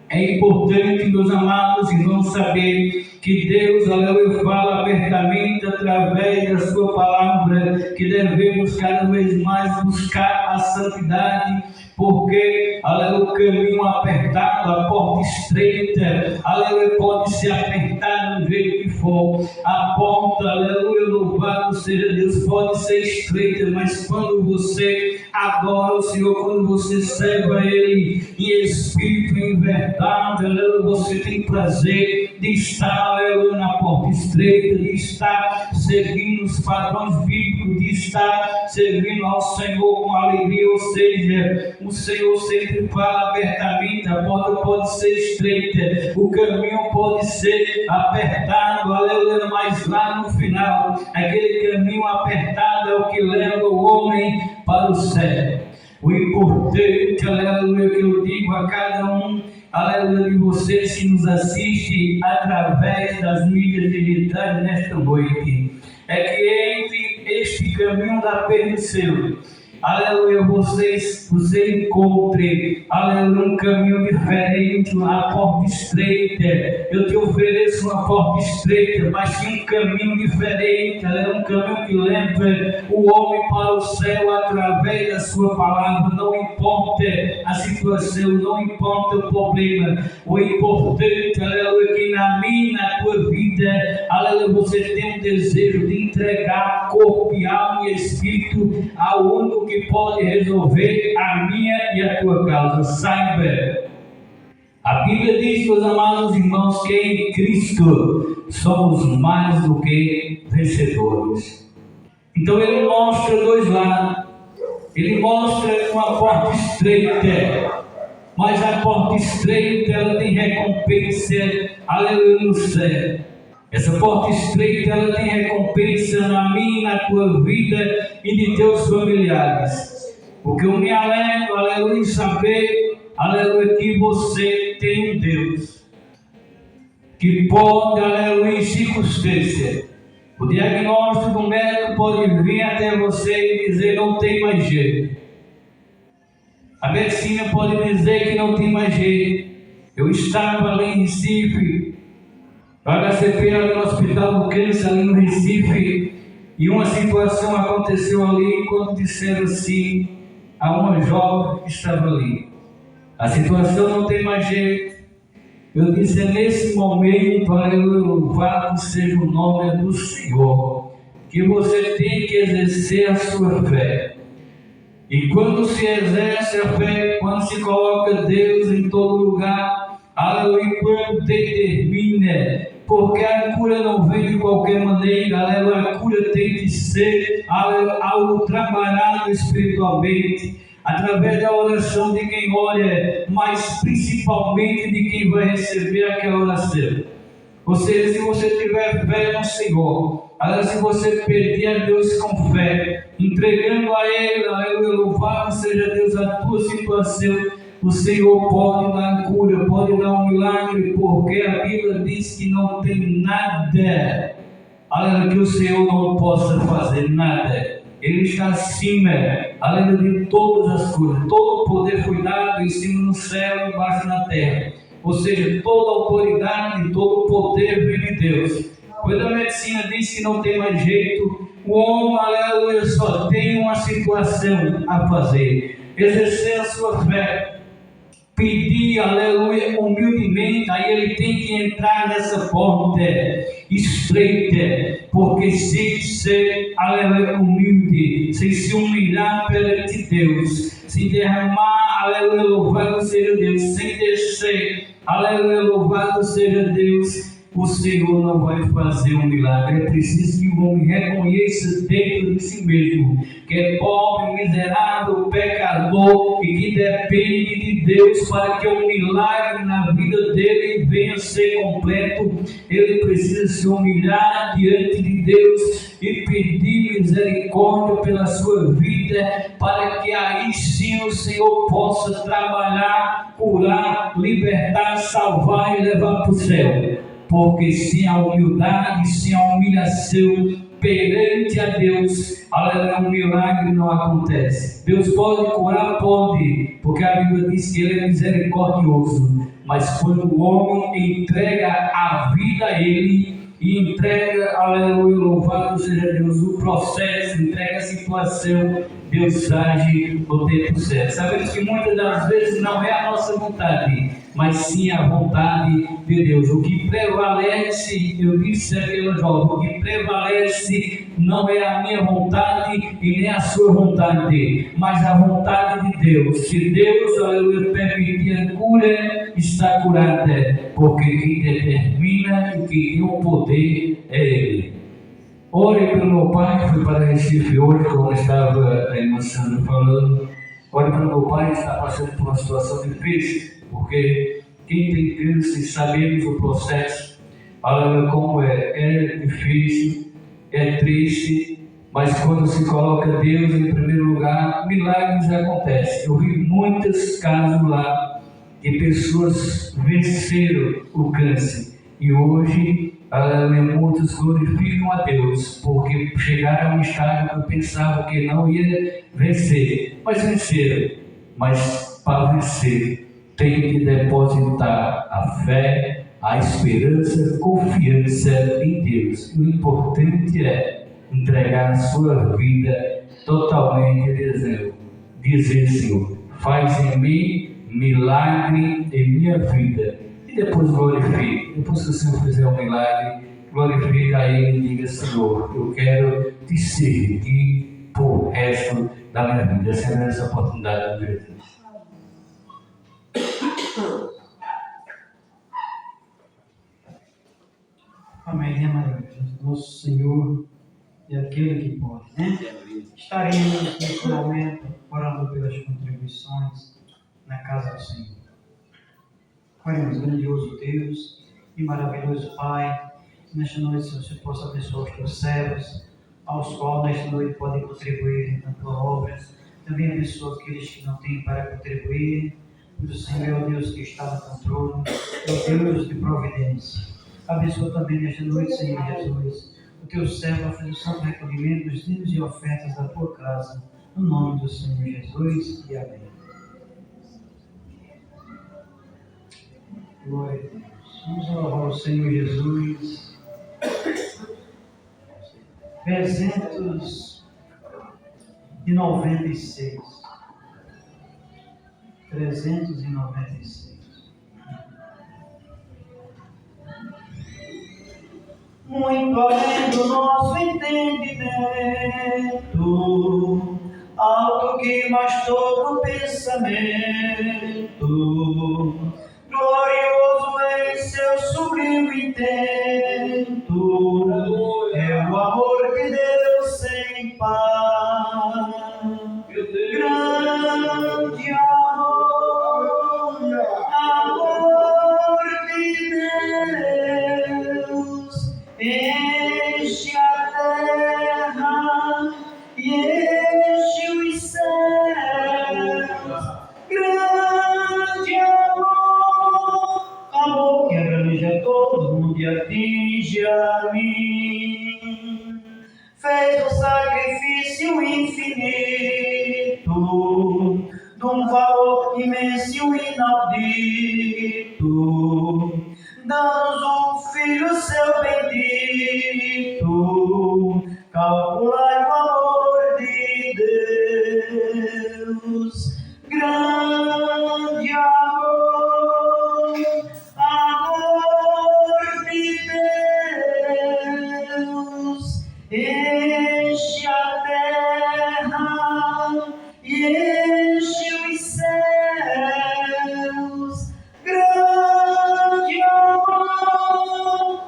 é importante, meus amados irmãos, saber que Deus, aleluia, fala abertamente através da sua palavra, que devemos cada vez mais buscar a santidade, porque, aleluia, o caminho apertado, a porta estreita, aleluia, pode ser apertada do jeito que for. A porta, aleluia, louvado seja Deus, pode ser estreita, mas quando você adora o Senhor, quando você serve a Ele em espírito e em verdade, aleluia, você tem prazer de estar, aleluia, na porta estreita, de estar seguindo os padrões bíblicos, de estar servindo ao Senhor com alegria. Ou seja, o Senhor sempre fala abertamente, a porta pode ser estreita, o caminho pode ser apertado, aleluia, mas lá no final, aquele caminho apertado é o que leva o homem para o céu. O importante, aleluia, que eu digo a cada um, aleluia, de vocês que nos assistem através das mídias digitais nesta noite, é que entre este caminho da perdição, aleluia, você encontre, aleluia, um caminho diferente, uma porta estreita. Eu te ofereço uma porta estreita, mas tem um caminho diferente, aleluia, um caminho que leva o homem para o céu através da sua palavra. Não importa a situação, não importa o problema, o importante, aleluia, que na minha e na tua vida, aleluia, você tem um desejo de entregar corpo e alma e espírito ao único que pode resolver a minha e a tua causa. Saiba, a Bíblia diz, meus amados irmãos, que em Cristo somos mais do que vencedores. Então ele mostra dois lados. Ele mostra uma porta estreita, mas a porta estreita ela tem recompensa, aleluia, no céu. Essa porta estreita ela tem recompensa na minha e na tua vida e de teus familiares. Porque eu me alegro, aleluia, em saber, aleluia, que você tem um Deus que pode, aleluia, em circunstância. O diagnóstico do médico pode vir até você e dizer não tem mais jeito. A medicina pode dizer que não tem mais jeito. Eu estava ali em Recife, no HCP, ali no Hospital do Câncer, ali no Recife, e uma situação aconteceu ali quando disseram assim a uma jovem que estava ali: a situação não tem mais jeito. Eu disse: é nesse momento, aleluia, louvado seja o nome do Senhor, que você tem que exercer a sua fé. E quando se exerce a fé, quando se coloca Deus em todo lugar, aleluia, quando determina, porque a cura não vem de qualquer maneira, aleluia, a cura tem que ser, aleluia, algo trabalhado espiritualmente, através da oração de quem ora, mas principalmente de quem vai receber aquela oração. Ou seja, se você tiver fé no Senhor, aleluia, se você pedir a Deus com fé, entregando a Ele, aleluia, louvado seja Deus a tua situação, o Senhor pode dar cura, pode dar um milagre, porque a Bíblia diz que não tem nada, aleluia, que o Senhor não possa fazer, nada. Ele está acima, aleluia, de todas as coisas. Todo o poder foi dado em cima no céu e embaixo na terra. Ou seja, toda a autoridade e todo o poder vem de Deus. Quando a medicina diz que não tem mais jeito, o homem, aleluia, só tem uma situação a fazer: exercer a sua fé, pedir, aleluia, humildemente. Aí ele tem que entrar nessa porta estreita, porque sem ser, aleluia, humilde, sem se humilhar perante Deus, sem derramar, aleluia, louvado seja Deus, sem descer, aleluia, louvado seja Deus, o Senhor não vai fazer um milagre. É preciso que o homem reconheça dentro de si mesmo que é pobre, miserável, pecador e que depende de Deus para que o milagre na vida dele venha a ser completo. Ele precisa se humilhar diante de Deus e pedir misericórdia pela sua vida, para que aí sim o Senhor possa trabalhar, curar, libertar, salvar e levar para o céu. Porque sem a humildade, sem a humilhação perante a Deus, aleluia, um milagre não acontece. Deus pode curar, pode, porque a Bíblia diz que Ele é misericordioso, mas quando o homem entrega a vida a Ele, e entrega, aleluia, louvado seja Deus, o processo, entrega a situação, Deus age no tempo certo. Sabemos que muitas das vezes não é a nossa vontade, mas sim a vontade de Deus. O que prevalece, eu disse àquela jovem, o que prevalece não é a minha vontade e nem a sua vontade, mas a vontade de Deus. Se Deus, aleluia, permitir a cura, está curada, porque quem determina e quem tem o poder é Ele. Ore pelo meu pai, fui para Recife hoje, como estava a irmã Sandra falando. Ore pelo meu pai, está passando por uma situação difícil, porque quem tem câncer, sabemos o processo, como é difícil, é triste, mas quando se coloca Deus em primeiro lugar, milagres acontecem. Eu vi muitos casos lá de pessoas venceram o câncer e hoje muitos glorificam a Deus, porque chegaram a um estágio que eu pensava que não ia vencer, mas venceram. Mas para vencer, tem que depositar a fé, a esperança, a confiança em Deus. E o importante é entregar a sua vida totalmente a Deus. Dizer, Senhor, faz em mim milagre em minha vida. E depois glorifique. Depois que o Senhor fizer um milagre, glorifique a Ele e diga, Senhor, eu quero te servir por resto da minha vida. Essa é essa oportunidade de Jesus. Amém, maravilhoso. Nosso Senhor é aquele que pode, né? Estaremos nesse momento orando pelas contribuições na casa do Senhor. Oremos, grandioso Deus e maravilhoso Pai, nesta noite, Senhor, você possa abençoar os teus servos, aos quais nesta noite podem contribuir na tua obra. Também abençoa aqueles que não têm para contribuir, pois o Senhor é o Deus que está no controle, é o Deus de providência. Abençoa também nesta noite, Senhor Jesus, o teu servo a fazer o santo recolhimento dos dízimos e ofertas da tua casa, no nome do Senhor Jesus, e amém. Glória a Deus. Vamos louvar o Senhor Jesus. 396. 396. Muito além do nosso entendimento, alto que mais todo pensamento, glorioso em seu sublime intento, é o amor que Deus sem par. Grande amor de Deus, enche a terra e enche os céus. Grande amor que abrange a todo mundo e atinge a mim. Fez um sacrifício infinito, de um valor imenso e inaudito, dando-nos um filho seu bendito. Calculai o amor de Deus. Grande amor de Deus, enche a terra e enche os céus. Grande amor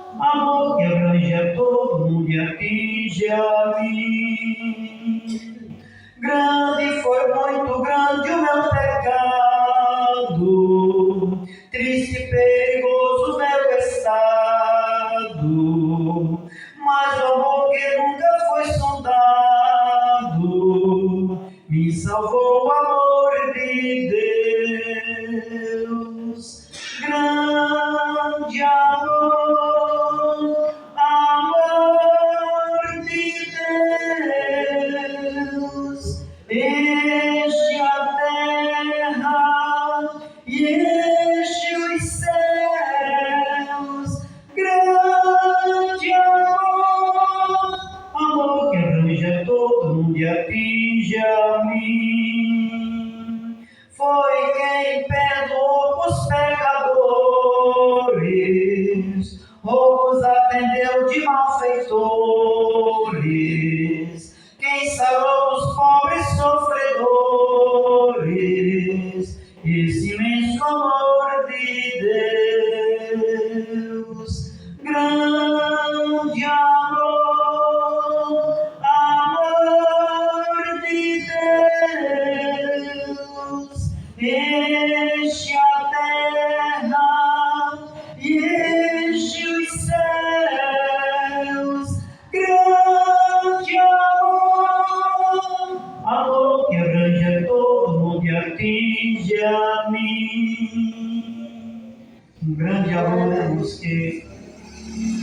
um grande aluno, Deus, que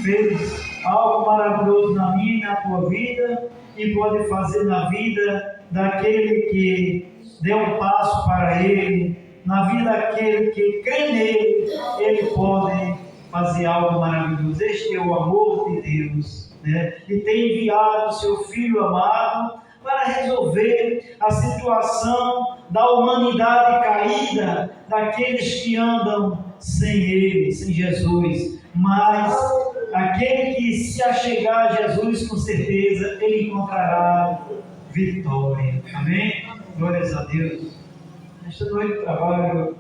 fez algo maravilhoso na minha e na tua vida e pode fazer na vida daquele que deu um passo para ele, na vida daquele que crê nele, ele pode fazer algo maravilhoso. Este é o amor de Deus, né? E tem enviado o seu Filho amado para resolver a situação da humanidade caída, daqueles que andam sem Ele, sem Jesus. Mas aquele que se achegar a Jesus, com certeza, ele encontrará vitória. Amém? Glórias a Deus. Esta noite o trabalho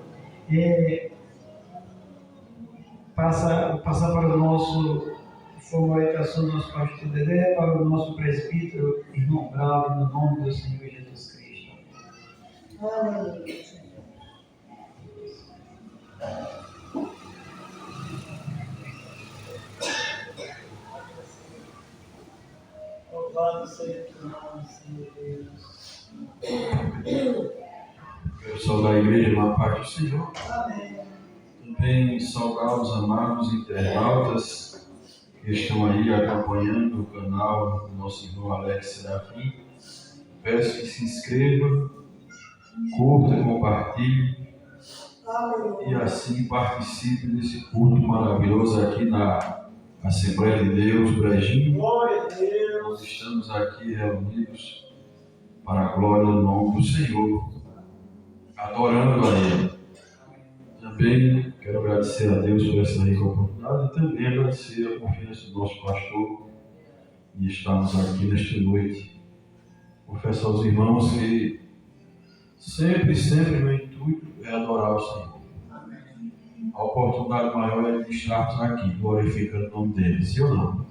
passa para o nosso formalização do nosso pastor Dedé, para o nosso presbítero, irmão Bravo, no nome do Senhor Jesus Cristo. Amém. Louvado seja o nome, Senhor Deus. Quero saudar a igreja na paz do Senhor. Amém. Também saudar os amados internautas que estão aí acompanhando o canal do nosso irmão Alex Serafim. Peço que se inscreva, curta, compartilhe e assim participe desse culto maravilhoso aqui na Assembleia de Deus, Brejinho. Glória a Deus. Nós estamos aqui reunidos para a glória do nome do Senhor, adorando a Ele. Também quero agradecer a Deus por essa rica oportunidade e também agradecer a confiança do nosso pastor de estarmos aqui nesta noite. Confesso aos irmãos que sempre meu intuito é adorar o Senhor. A oportunidade maior é de estarmos aqui, glorificando o nome dele, sim ou não?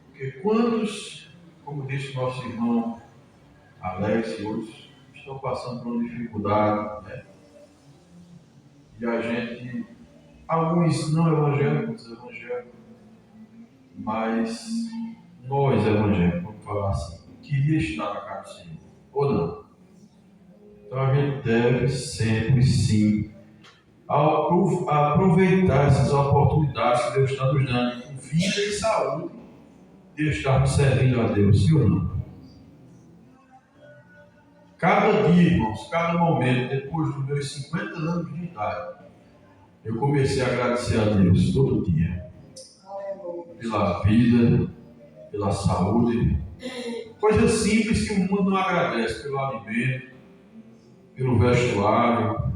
Porque quantos, como disse o nosso irmão Alex e outros, estão passando por uma dificuldade, né? E a gente, alguns não evangélicos, mas nós evangélicos, vamos falar assim, queria estar na casa do Senhor, ou não? Então a gente deve sempre sim aproveitar essas oportunidades que Deus está nos dando, com vida e saúde, de estarmos servindo a Deus, sim ou não? Cada dia, irmãos, cada momento, depois dos meus 50 anos de idade, eu comecei a agradecer a Deus todo dia. Pela vida, pela saúde. Coisas simples que o mundo não agradece, pelo alimento, pelo vestuário,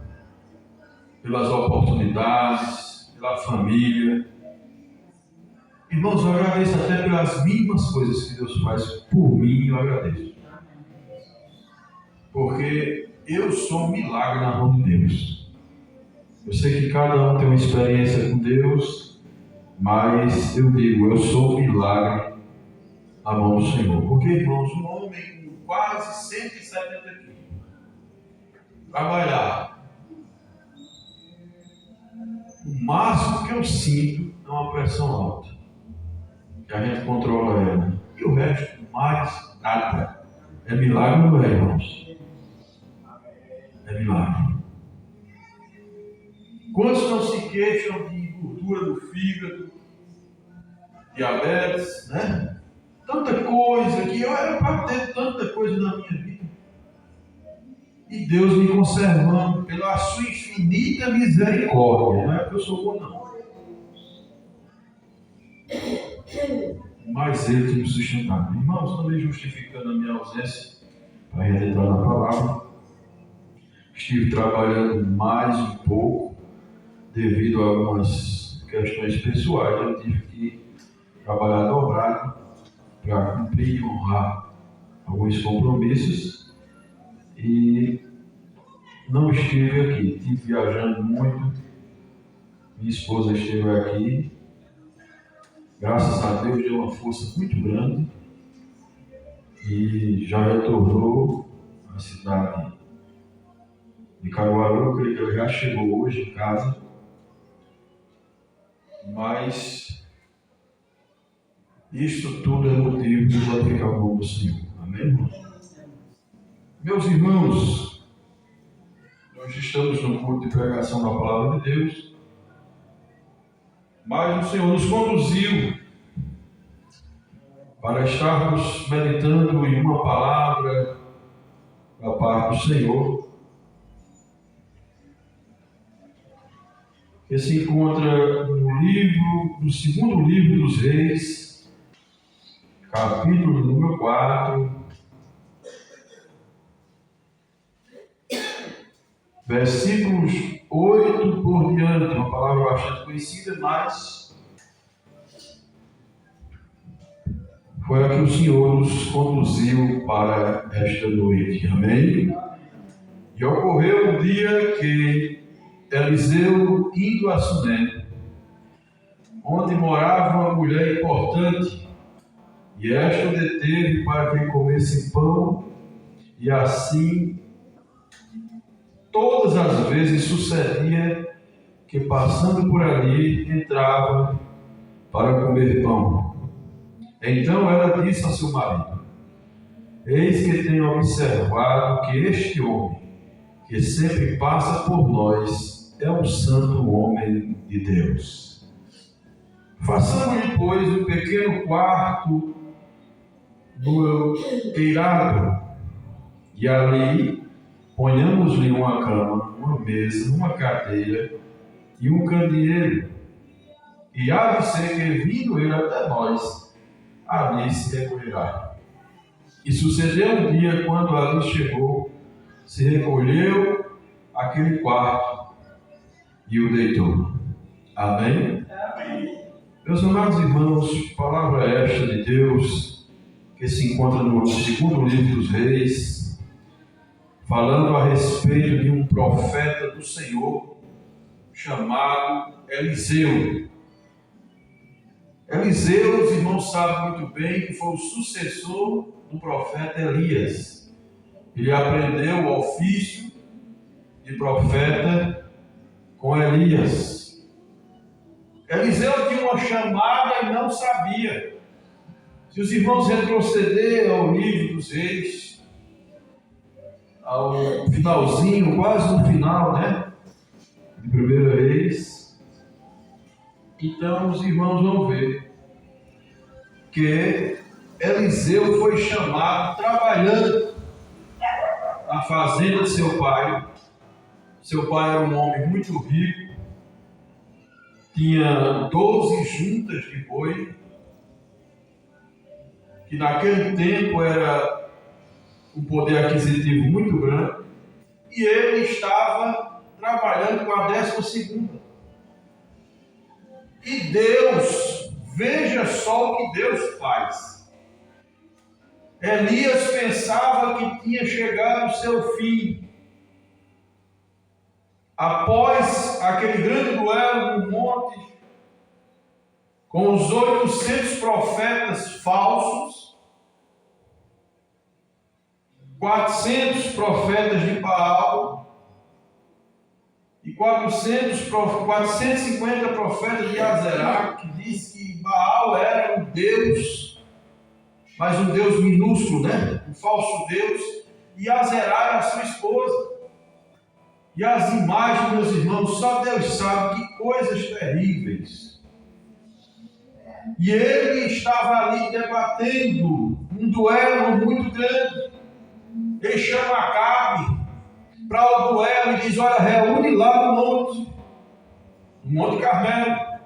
pelas oportunidades, pela família. Irmãos, eu agradeço até pelas mínimas coisas que Deus faz por mim, eu agradeço. Porque eu sou um milagre na mão de Deus. Eu sei que cada um tem uma experiência com Deus, mas eu digo, eu sou um milagre na mão do Senhor. Porque, irmãos, um homem com quase 170 quilos, trabalhar, o máximo que eu sinto é uma pressão alta, que a gente controla ela. E o resto, mais nada. É milagre ou não é, irmãos? É milagre. Quantos não se queixam de gordura no fígado, diabetes, né? Tanta coisa que eu era para ter tanta coisa na minha vida. E Deus me conservando pela sua infinita misericórdia. Não é porque eu sou bom, não. Mas Ele tem me sustentado. Irmãos, também justificando a minha ausência, para a gente entrar na palavra, estive trabalhando mais um pouco, devido a algumas questões pessoais. Eu tive que trabalhar dobrado para cumprir e honrar alguns compromissos e não estive aqui. Estive viajando muito, minha esposa esteve aqui, graças a Deus deu uma força muito grande e já retornou à cidade de Caruaru. Eu creio que ela já chegou hoje em casa, mas isto tudo é motivo de glorificar o nome do Senhor. Amém, irmãos? Meus irmãos, nós estamos no culto de pregação da palavra de Deus mas o Senhor nos conduziu para estarmos meditando em uma palavra da parte do Senhor, que se encontra no segundo livro dos Reis, capítulo número 4, versículos 8 por diante, uma palavra bastante conhecida, mas foi a que o Senhor nos conduziu para esta noite. Amém? E ocorreu um dia que Eliseu, indo a Sunem, onde morava uma mulher importante, e esta o deteve para que comesse pão, e assim todas as vezes sucedia que, passando por ali, entrava para comer pão. Então ela disse a seu marido: eis que tenho observado que este homem, que sempre passa por nós, é um santo homem de Deus. Façamos-lhe, pois, um pequeno quarto no eirado, e ali ponhamos-lhe uma cama, uma mesa, uma cadeira e um candeeiro. E há de ser que, vindo ele até nós, ali se recolherá. E sucedeu um dia, quando ali chegou, se recolheu àquele quarto e o deitou. Amém? Amém. Meus amados irmãos, palavra esta de Deus, que se encontra no segundo livro dos Reis, falando a respeito de um profeta do Senhor chamado Eliseu. Eliseu, os irmãos sabem muito bem que foi o sucessor do profeta Elias. Ele aprendeu o ofício de profeta com Elias. Eliseu tinha uma chamada e não sabia. Se os irmãos retrocederem ao livro dos Reis, ao finalzinho, quase no final, né? De 1 Reis, então os irmãos vão ver que Eliseu foi chamado trabalhando na fazenda de seu pai. Seu pai era um homem muito rico, tinha 12 juntas de boi, que naquele tempo era um poder aquisitivo muito grande, e ele estava trabalhando com a 12ª. E Deus, veja só o que Deus faz. Elias pensava que tinha chegado o seu fim. Após aquele grande duelo no monte, com os 800 profetas falsos, 400 profetas de Baal e 450 profetas de Azerá, que diz que Baal era um Deus, mas um Deus minúsculo, né? Um falso Deus, e Azerá era a sua esposa. E as imagens, meus irmãos, só Deus sabe que coisas terríveis. E ele estava ali debatendo um duelo muito grande. Ele chama Acabe para o duelo e diz: olha, reúne lá no Monte Carmelo,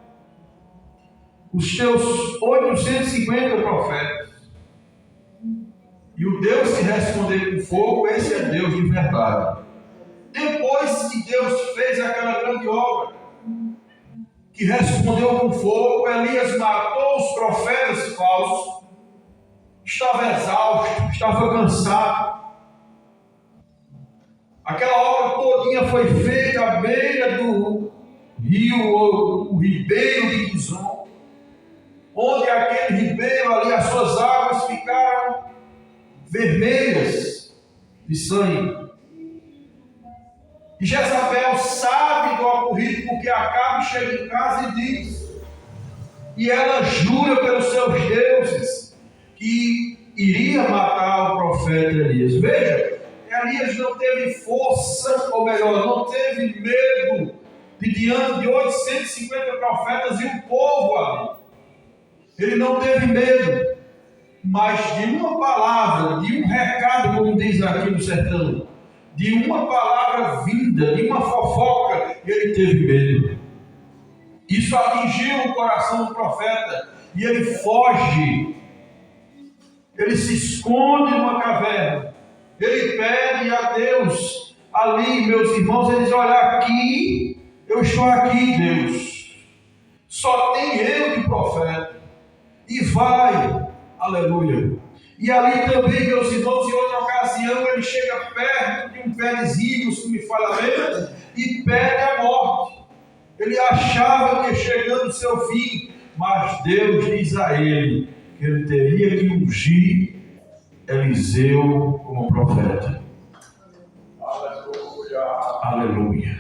os teus 850 profetas. E o Deus que responder com fogo, esse é Deus de verdade. Depois que Deus fez aquela grande obra, que respondeu com fogo, Elias matou os profetas falsos, estava exausto, estava cansado. Aquela obra todinha foi feita à beira do rio, o ribeiro de Quizon, onde aquele ribeiro ali, as suas águas ficaram vermelhas de sangue. E Jezabel sabe do ocorrido, porque Acabe chega em casa e diz, e ela jura pelos seus deuses, que iria matar o profeta Elias. Veja, Elias não teve força, ou melhor, não teve medo de diante de 850 profetas e o povo ali. Ele não teve medo, mas de uma palavra, de um recado, como diz aqui no sertão, de uma palavra vinda, de uma fofoca, ele teve medo. Isso atingiu o coração do profeta e ele foge. Ele se esconde numa caverna. Ele pede a Deus ali, meus irmãos, ele diz: olha, aqui, eu estou aqui, Deus. Só tem eu de profeta. E vai, aleluia. E ali também, meus irmãos, em outra ocasião, ele chega perto de um pé de zigos, se me falha a mente, e pede a morte. Ele achava que chegando ao seu fim, mas Deus diz a ele que ele teria que ungir Eliseu como profeta. Aleluia. Aleluia.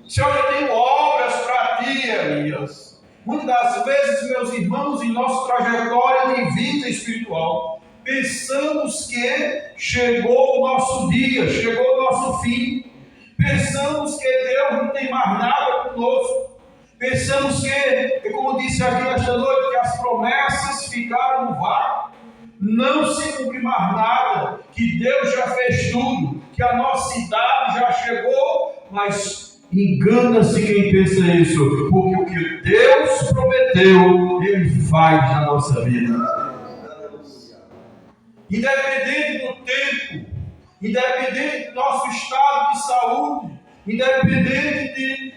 Senhor, eu tenho obras para ti, Elias. Muitas das vezes, meus irmãos, em nossa trajetória de vida espiritual, pensamos que chegou o nosso dia, chegou o nosso fim. Pensamos que Deus não tem mais nada conosco. Pensamos que, como disse aqui nesta noite, que as promessas ficaram no vácuo. Não se cumpre mais nada, que Deus já fez tudo, que a nossa idade já chegou, mas engana-se quem pensa isso, porque o que Deus prometeu, Ele faz na nossa vida. Independente do tempo, independente do nosso estado de saúde, independente de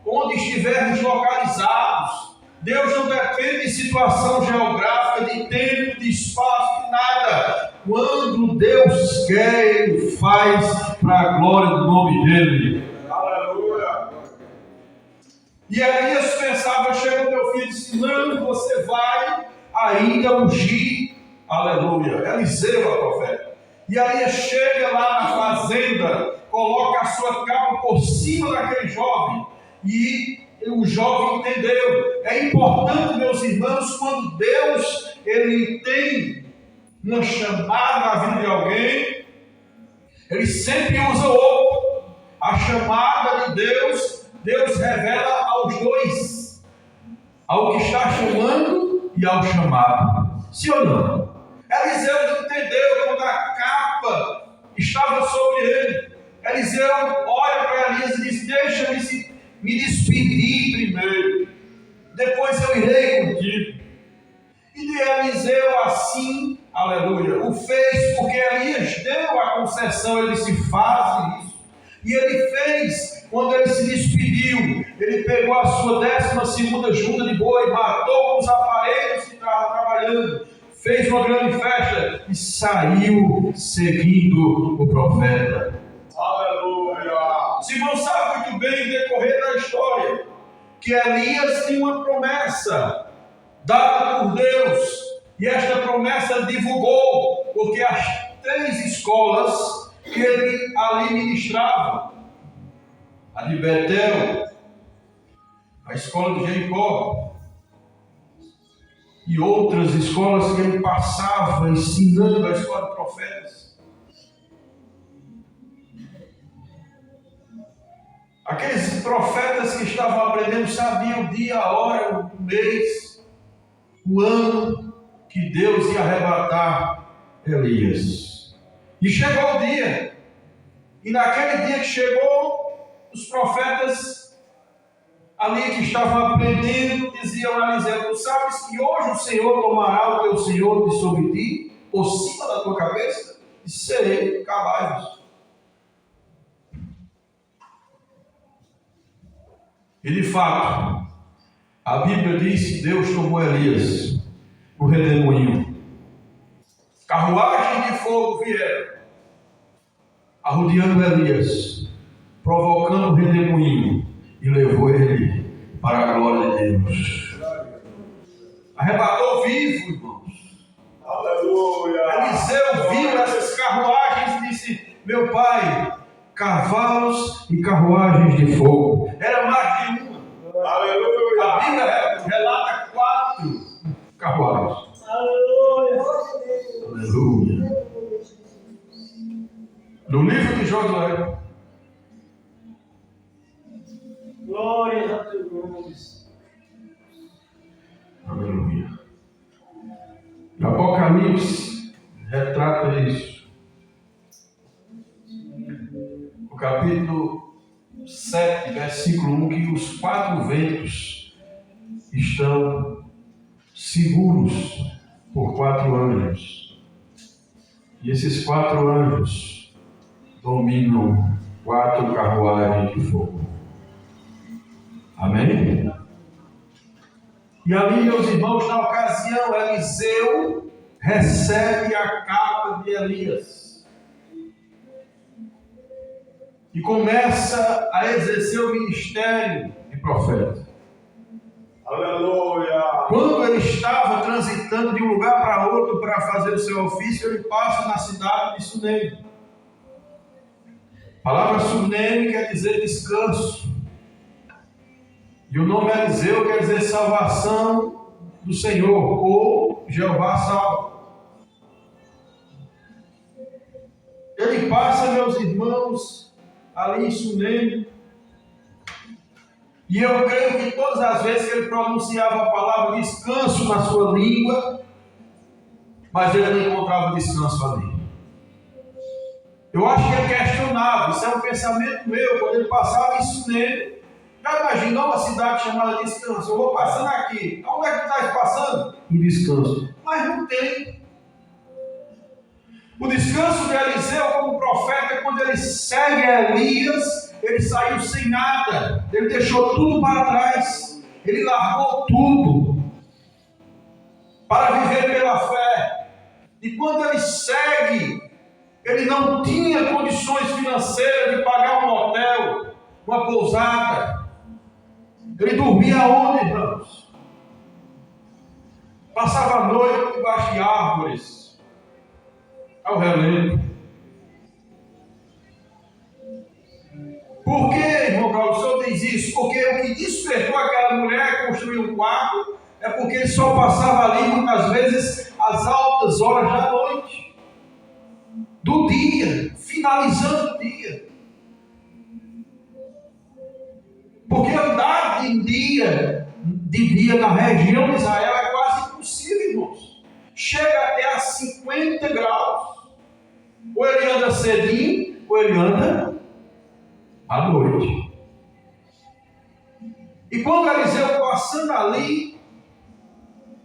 onde estivermos localizados, Deus não depende de situação geográfica, de tempo, de espaço, de nada. Quando Deus quer, Ele faz para a glória do nome dEle. Aleluia! E Elias pensava, chega o meu filho e disse: não, você vai ainda ungir, aleluia, Eliseu, a profeta. E aí chega lá na fazenda, coloca a sua capa por cima daquele jovem, e o jovem entendeu. É importante, meus irmãos, quando Deus ele tem uma chamada na vida de alguém, Ele sempre usa outro. A chamada de Deus, Deus revela aos dois, ao que está chamando e ao chamado. Sim ou não? Eliseu entendeu quando a capa estava sobre ele. Eliseu olha para Elias e diz: deixa-me me despedir primeiro, depois eu irei contigo. E de Eliseu assim, aleluia, o fez, porque Elias deu a concessão, ele se faz isso. E ele fez, quando ele se despediu, ele pegou a sua 12ª junta de boi, matou os aparelhos que estavam trabalhando, fez uma grande festa e saiu seguindo o profeta. Aleluia! Os irmãos sabem muito bem, em decorrer da história, que Elias tinha uma promessa dada por Deus, e esta promessa divulgou, porque as 3 escolas que ele ali ministrava, a de Betel, a escola de Jericó, e outras escolas que ele passava ensinando a escola de profetas. Aqueles profetas que estavam aprendendo sabiam o dia, a hora, o mês, o ano que Deus ia arrebatar Elias. E chegou o dia. E naquele dia que chegou, os profetas ali que estavam aprendendo diziam a Eliseu: tu sabes que hoje o Senhor tomará o teu Senhor de sobre ti, por cima da tua cabeça? E sei, calai-vos. E de fato, a Bíblia diz que Deus tomou Elias no redemoinho. Carruagens de fogo vieram, arrodeando Elias, provocando o redemoinho, e levou ele para a glória de Deus. Arrebatou vivo, irmãos. Aleluia! Eliseu viu essas carruagens e disse: meu pai, cavalos e carruagens de fogo. Era mais de uma. Aleluia! A Bíblia relata 4 carruagens. Aleluia! Aleluia! No livro de Josué, Aleluia. O Apocalipse retrata isso. O capítulo 7, versículo 1, que os 4 ventos estão seguros por 4 anjos. E esses 4 anjos dominam 4 carruagens de fogo. Amém? E ali, meus irmãos, na ocasião, Eliseu recebe a capa de Elias e começa a exercer o ministério de profeta. Aleluia! Quando ele estava transitando de um lugar para outro para fazer o seu ofício, ele passa na cidade de Sunem. A palavra Sunem quer dizer descanso. E o nome Eliseu quer dizer salvação do Senhor, ou Jeová salva. Ele passa, meus irmãos, ali em Sunem. E eu creio que todas as vezes que ele pronunciava a palavra descanso na sua língua, mas ele não encontrava descanso ali. Eu acho que é questionável, isso é um pensamento meu, quando ele passava em Sunem. Já imaginou uma cidade chamada Descanso? Eu vou passando aqui. Onde é que está passando? Em Descanso. Mas não tem. O descanso de Eliseu como profeta, quando ele segue Elias, ele saiu sem nada. Ele deixou tudo para trás. Ele largou tudo para viver pela fé. E quando ele segue, ele não tinha condições financeiras de pagar um hotel, uma pousada. Ele dormia onde, irmãos? Passava a noite debaixo de árvores, ao relento. Por que, irmão Paulo, o senhor diz isso? Porque o que despertou aquela mulher a construir um quarto é porque ele só passava ali, muitas vezes, às altas horas da noite, do dia, finalizando o dia. Porque andar de dia na região de Israel é quase impossível, irmãos. Chega até a 50 graus. Ou ele anda cedinho, ou ele anda à noite. E quando Eliseu passando ali,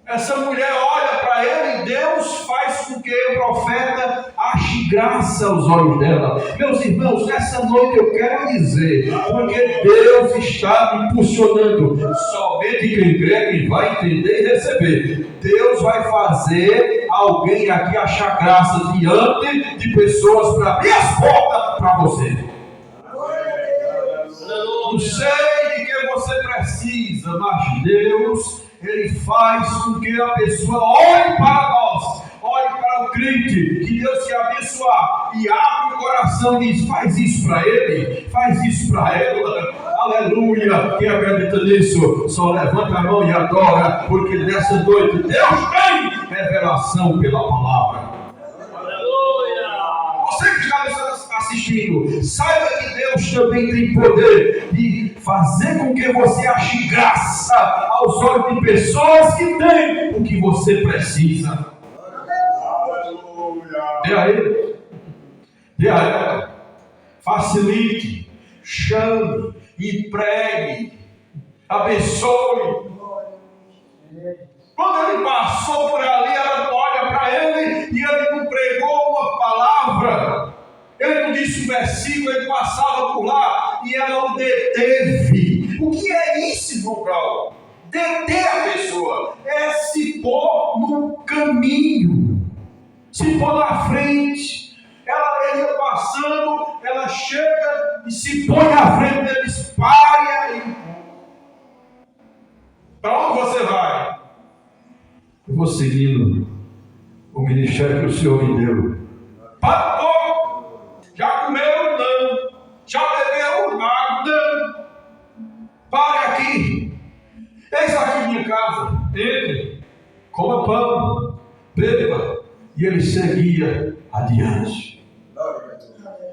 essa mulher olha para ele e Deus faz com que o profeta ache graça aos olhos dela. Meus irmãos, nessa noite eu quero dizer, porque Deus está me impulsionando. Somente quem crê que vai entender e receber. Deus vai fazer alguém aqui achar graça diante de pessoas para abrir as portas para você. Não sei de que você precisa, mas Deus, Ele faz com que a pessoa olhe para nós, olhe para o crente, que Deus te abençoar e abre o coração e diz, faz isso para ele, faz isso para ela, aleluia. Quem acredita nisso, só levanta a mão e adora, porque nessa noite Deus tem revelação pela palavra. Você que está assistindo, saiba que Deus também tem poder de fazer com que você ache graça aos olhos de pessoas que têm o que você precisa. Dê a ele. Dê a ela. Facilite, chame, empregue, abençoe. Quando ele passou por ali, ela olha para ele e ele não pregou uma palavra. Ele não disse um versículo, ele passava por lá e ela o deteve. O que é isso, irmão Paulo? Deter a pessoa é se pôr no caminho, se pôr na frente. Ela ia passando, ela chega e se põe na frente deles, pare aí. Para onde você vai? Eu vou seguindo o ministério que o Senhor me deu. Para pouco. Já comeu? Não. Já bebeu? Não. Pare aqui. Eis aqui minha casa. Entre. Coma pão. Beba. E ele seguia adiante.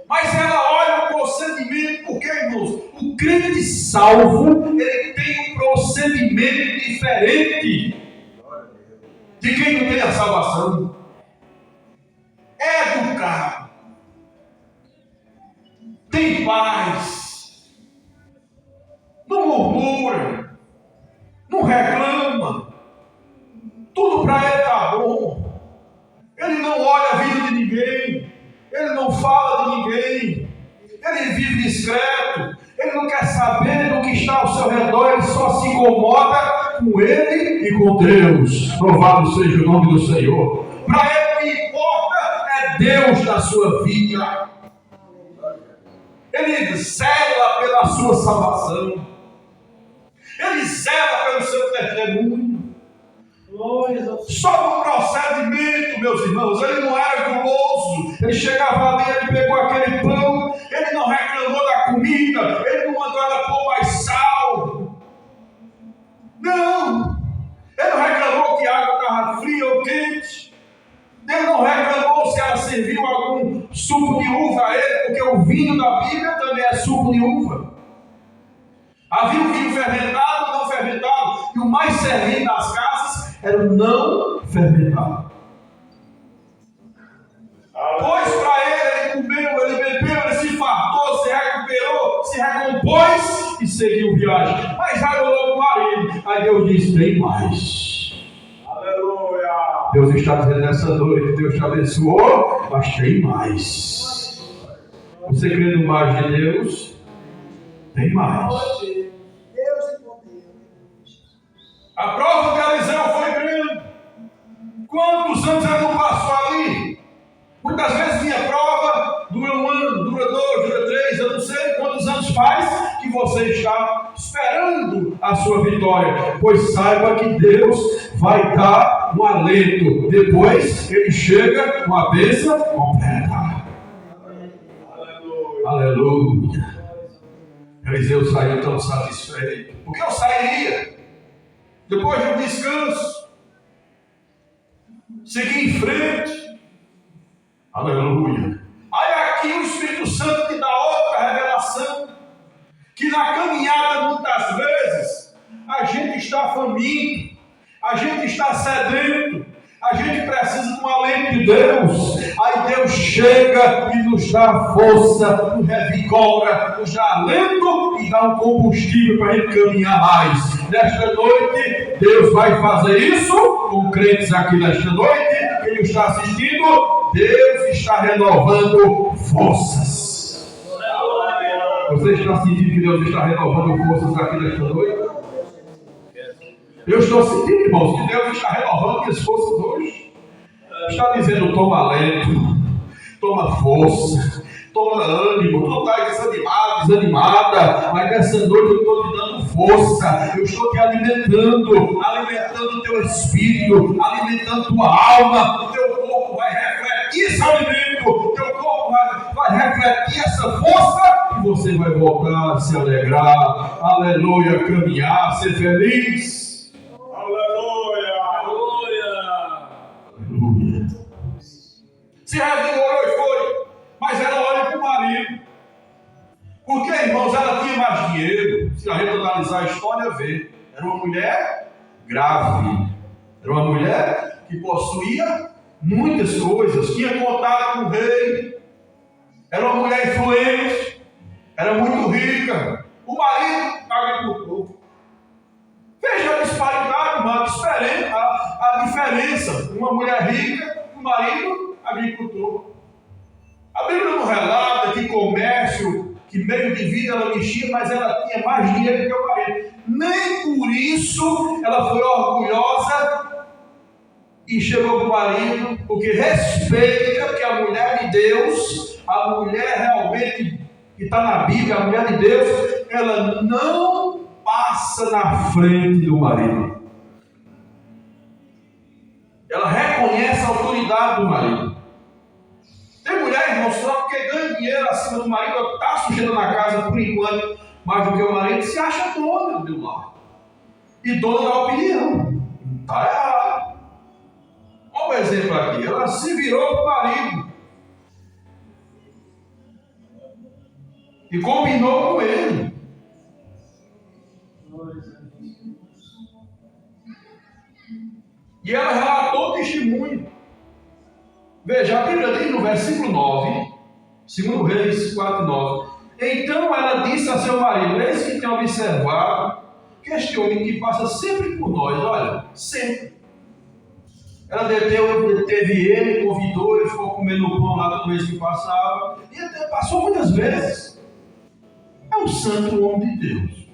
Mas ela olha o procedimento, porque, irmãos, o crente salvo, ele tem um procedimento diferente de quem não tem a salvação. É educado, tem paz, não murmura, não reclama, tudo para ele está bom. Ele não olha a vida de ninguém, ele não fala de ninguém, ele vive discreto, ele não quer saber do que está ao seu redor, ele só se incomoda com ele e com Deus. Louvado seja o nome do Senhor. Para ele o que importa é Deus na sua vida. Ele zela pela sua salvação, ele zela pelo seu testemunho. Só no procedimento, meus irmãos, ele não era guloso, ele chegava ali, ele pegou aquele pão, ele não reclamou da comida, ele não mandou ela pôr mais sal. Não, ele não reclamou que a água estava fria ou quente, ele não reclamou se ela serviu algum suco de uva a ele, porque o vinho da Bíblia também é suco de uva. Havia o vinho fermentado e não fermentado, e o mais servido nas casas era o não fermentado. Pois para ele comeu, ele bebeu, ele se fartou, se recuperou, se recompôs e seguiu viagem. Mas já olhou para o marido, aí Deus disse: tem mais. Aleluia! Deus está dizendo nessa noite: Deus te abençoou, mas tem mais. Você crê no mais de Deus? Tem mais. A prova de Eliseu foi grande. Quantos anos ele não passou ali? Muitas vezes minha prova dura 1 ano, dura 2, dura 3, eu não sei quantos anos faz que você está esperando a sua vitória. Pois saiba que Deus vai dar um alento. Depois ele chega com a bênção completa. Aleluia. Aleluia. Eliseu saiu tão satisfeito. Porque eu sairia depois de um descanso, seguir em frente. Aleluia. Aí aqui o Espírito Santo te dá outra revelação, que na caminhada muitas vezes a gente está faminto, a gente está sedento, a gente precisa de um alento de Deus. Aí Deus chega e nos dá força, nos revigora, nos dá alento e dá um combustível para a gente caminhar mais. Nesta noite, Deus vai fazer isso com crentes aqui nesta noite. Quem está assistindo, Deus está renovando forças. Você está sentindo que Deus está renovando forças aqui nesta noite? Eu estou sentindo, irmãos, que Deus está renovando minhas forças hoje. Está dizendo: toma alento, toma força, toma ânimo. Tu não está desanimado, desanimada, mas nessa noite eu estou te dando força. Eu estou te alimentando, alimentando o teu espírito, alimentando tua alma. O teu corpo vai refletir esse alimento, o teu corpo vai refletir essa força e você vai voltar a se alegrar, aleluia, caminhar, ser feliz. Aleluia. Se revigorou e foi, mas ela olha para o marido. Porque, irmãos, ela tinha mais dinheiro. Se a gente analisar a história, vê. Era uma mulher grave. Era uma mulher que possuía muitas coisas. Tinha contato com o rei. Era uma mulher influente. Era muito rica. O marido, agricultor. Veja a disparidade, mano, diferente, a diferença. Uma mulher rica, um marido agricultor. A Bíblia não relata que comércio, que meio de vida ela mexia, mas ela tinha mais dinheiro que o marido. Nem por isso ela foi orgulhosa e chegou para o marido, porque respeita que a mulher de Deus, a mulher realmente que está na Bíblia, a mulher de Deus, ela não passa na frente do marido. Ela reconhece a autoridade do marido. Tem mulher, irmão, só porque ganha dinheiro acima do marido, está sujeitando na casa por enquanto, mais do que o marido, se acha dona do lar. E dona da opinião. Está errado. Olha o exemplo aqui. Ela se virou para o marido. E combinou com ele. E ela relatou o testemunho. Veja, a Bíblia diz no versículo 9, 2 Reis 4:9. Então ela disse a seu marido: eis que tem observado que este homem que passa sempre por nós, olha, sempre. Ela deteve ele, convidou, ele ficou comendo pão lá toda vez que passava, e até passou muitas vezes. É um santo homem de Deus.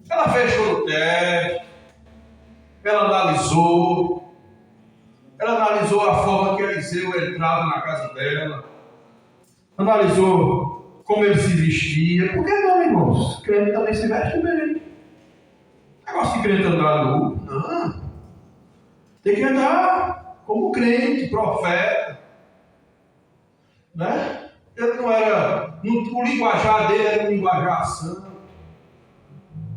Ela fechou o teste, ela analisou a forma que Eliseu entrava na casa dela, analisou como ele se vestia. Por que não, irmãos? Crente também se veste bem. Negócio de crente andar nu, não. Tem que andar como crente, profeta, né? Ele não era, o linguajar dele era um linguajar santo,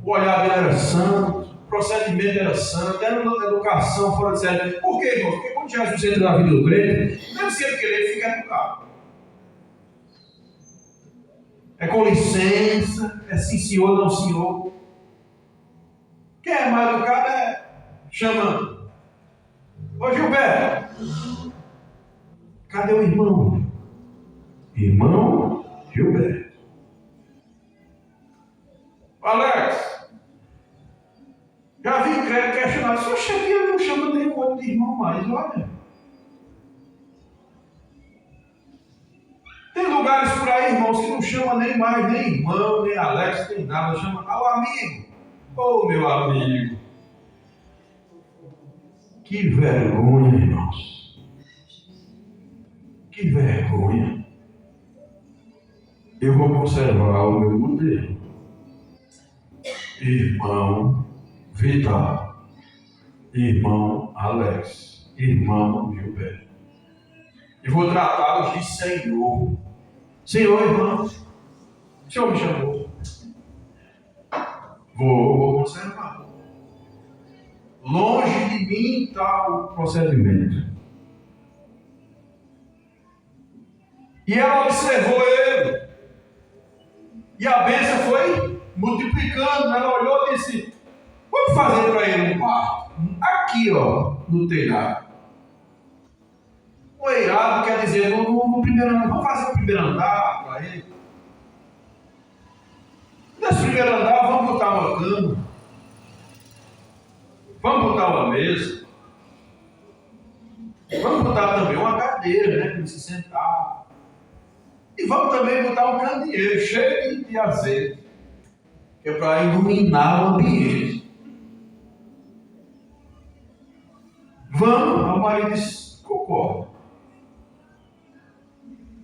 o olhar dele era santo, o procedimento era santo, era uma educação fora de série. Por quê, irmão? Porque quando Jesus entra na vida do crente, não é se ele querer ficar educado. É com licença, é sim senhor, não senhor. Quem é mais educado chama. Ô Gilberto, cadê o irmão? Irmão Gilberto. Alex, já vi crente questionar, se eu cheguei, ele não chama nenhum outro de irmão mais, olha. Tem lugares por aí, irmãos, que não chama nem mais, nem irmão, nem Alex, nem nada, chama ao amigo. Ô meu amigo. Que vergonha, irmãos. Que vergonha. Eu vou conservar o meu modelo. Irmão Vital, irmão Alex, irmão Gilberto. E vou tratá-los de Senhor. Senhor, irmão, o Senhor me chamou. Vou conservar. Longe de mim tal procedimento. E ela observou ele. E a bênção foi multiplicando. Ela olhou e disse: vamos fazer para ele um quarto. Aqui, ó, no telhado. O eirado quer dizer no primeiro andar. Vamos fazer o primeiro andar para ele. Nesse primeiro andar, vamos botar uma cama. Vamos botar uma mesa. Vamos botar também uma cadeira, né, para ele se sentar. E vamos também botar um candeeiro cheio de azeite, que é para iluminar o ambiente. Vamos, o marido disse: concordo.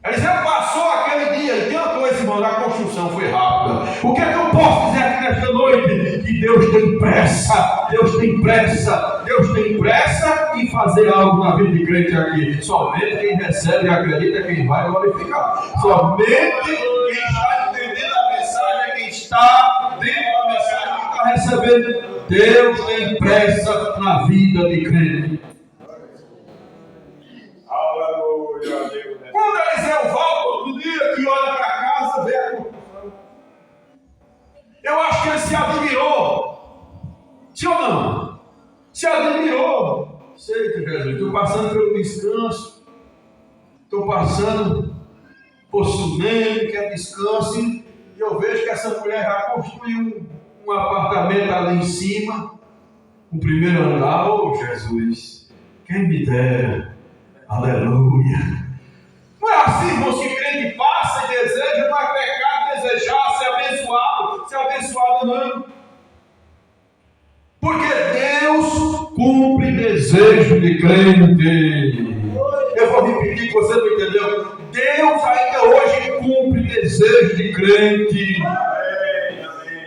Eliseu passou aquele dia, e tem uma coisa, irmão, a construção foi rápida. O que é que eu posso dizer aqui nesta noite? Que Deus tem pressa, Deus tem pressa, Deus tem pressa em fazer algo na vida de crente aqui. Somente quem recebe e acredita, quem vai glorificar. Somente quem está entendendo a mensagem, quem está dentro da mensagem, quem está recebendo. Deus tem pressa na vida de crente. Aleluia, Deus. Quando Eliseu volta outro dia, que olha para casa, vê a construção. Eu acho que ele se admirou. Sim ou não? Se admirou. Sei que Jesus, estou passando pelo descanso. Estou passando por Sunem, que é descanso. E eu vejo que essa mulher já construiu um apartamento ali em cima. O primeiro andar. Oh, Jesus, quem me dera. Aleluia. Não é assim, irmãos, que crente passa e deseja, não é pecado desejar ser abençoado não. Porque Deus cumpre desejo de crente. Eu vou repetir que você não entendeu. Deus ainda hoje cumpre desejo de crente.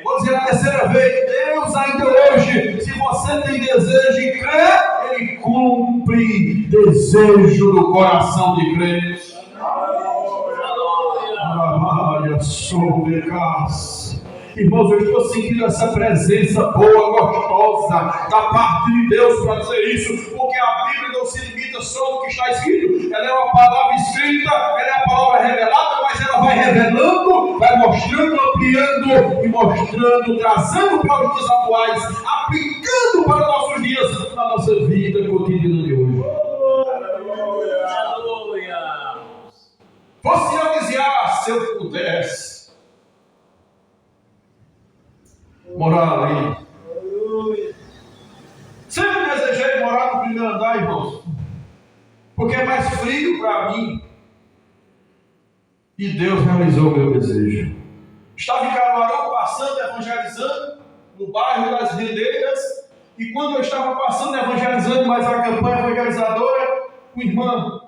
Vou dizer a terceira vez. Deus ainda hoje, se você tem desejo de crer, Ele cumpre desejo do coração de crente. Irmãos, eu estou sentindo essa presença boa, gostosa, da parte de Deus para dizer isso, porque a Bíblia não se limita só no que está escrito. Ela é uma palavra escrita, ela é a palavra revelada, mas ela vai revelando, vai mostrando, ampliando e mostrando, trazendo para os dias atuais, aplicando para nossos dias, na nossa vida cotidiana de hoje. Você ia dizer, se eu pudesse morar ali. Sempre desejei morar no primeiro andar, irmãos, porque é mais frio para mim. E Deus realizou o meu desejo. Estava em Caruaru, passando, evangelizando, no bairro das Rendeiras, e quando eu estava passando, evangelizando, mas a campanha evangelizadora, o irmão,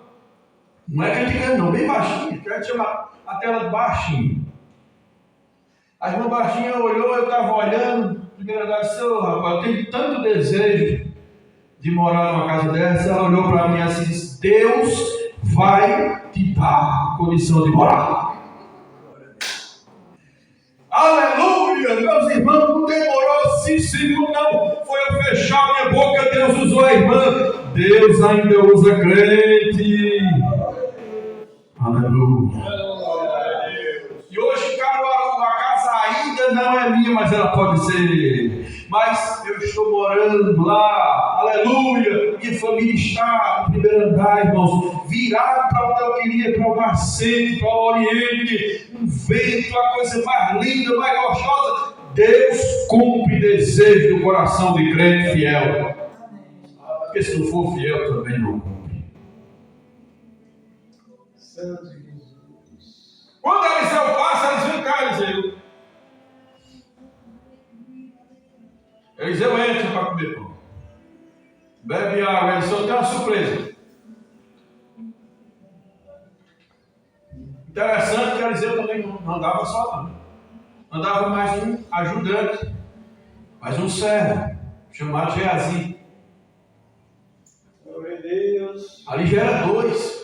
não é criticando não, bem baixinho, quero chamar a tela de baixinho. A irmã baixinha olhou, eu estava olhando, primeiro andar, disse, rapaz, eu tenho tanto desejo de morar numa casa dessa. Ela olhou para mim assim e disse, Deus vai te dar condição de morar. Aleluia, meus irmãos, não demorou 5 segundos não, foi eu fechar minha boca, Deus usou a irmã, Deus ainda usa crente. Aleluia. E hoje, Caruaru, a casa ainda não é minha, mas ela pode ser. Mas eu estou morando lá, aleluia. Minha família está no primeiro andar, irmãos, virado para onde eu queria, para o mar centro, para o oriente. Um vento, a coisa mais linda, mais gostosa. Deus cumpre desejo do coração de crente fiel. Porque se não for fiel, também não cumpre. Quando Eliseu passa, Eliseu cai, Eliseu. Eliseu entra para comer pão. Bebe água, Eliseu tem uma surpresa. Interessante que Eliseu também não andava só, não. Andava mais um ajudante, mais um servo, chamado Geazi. Glória a Deus. Ali já era 2.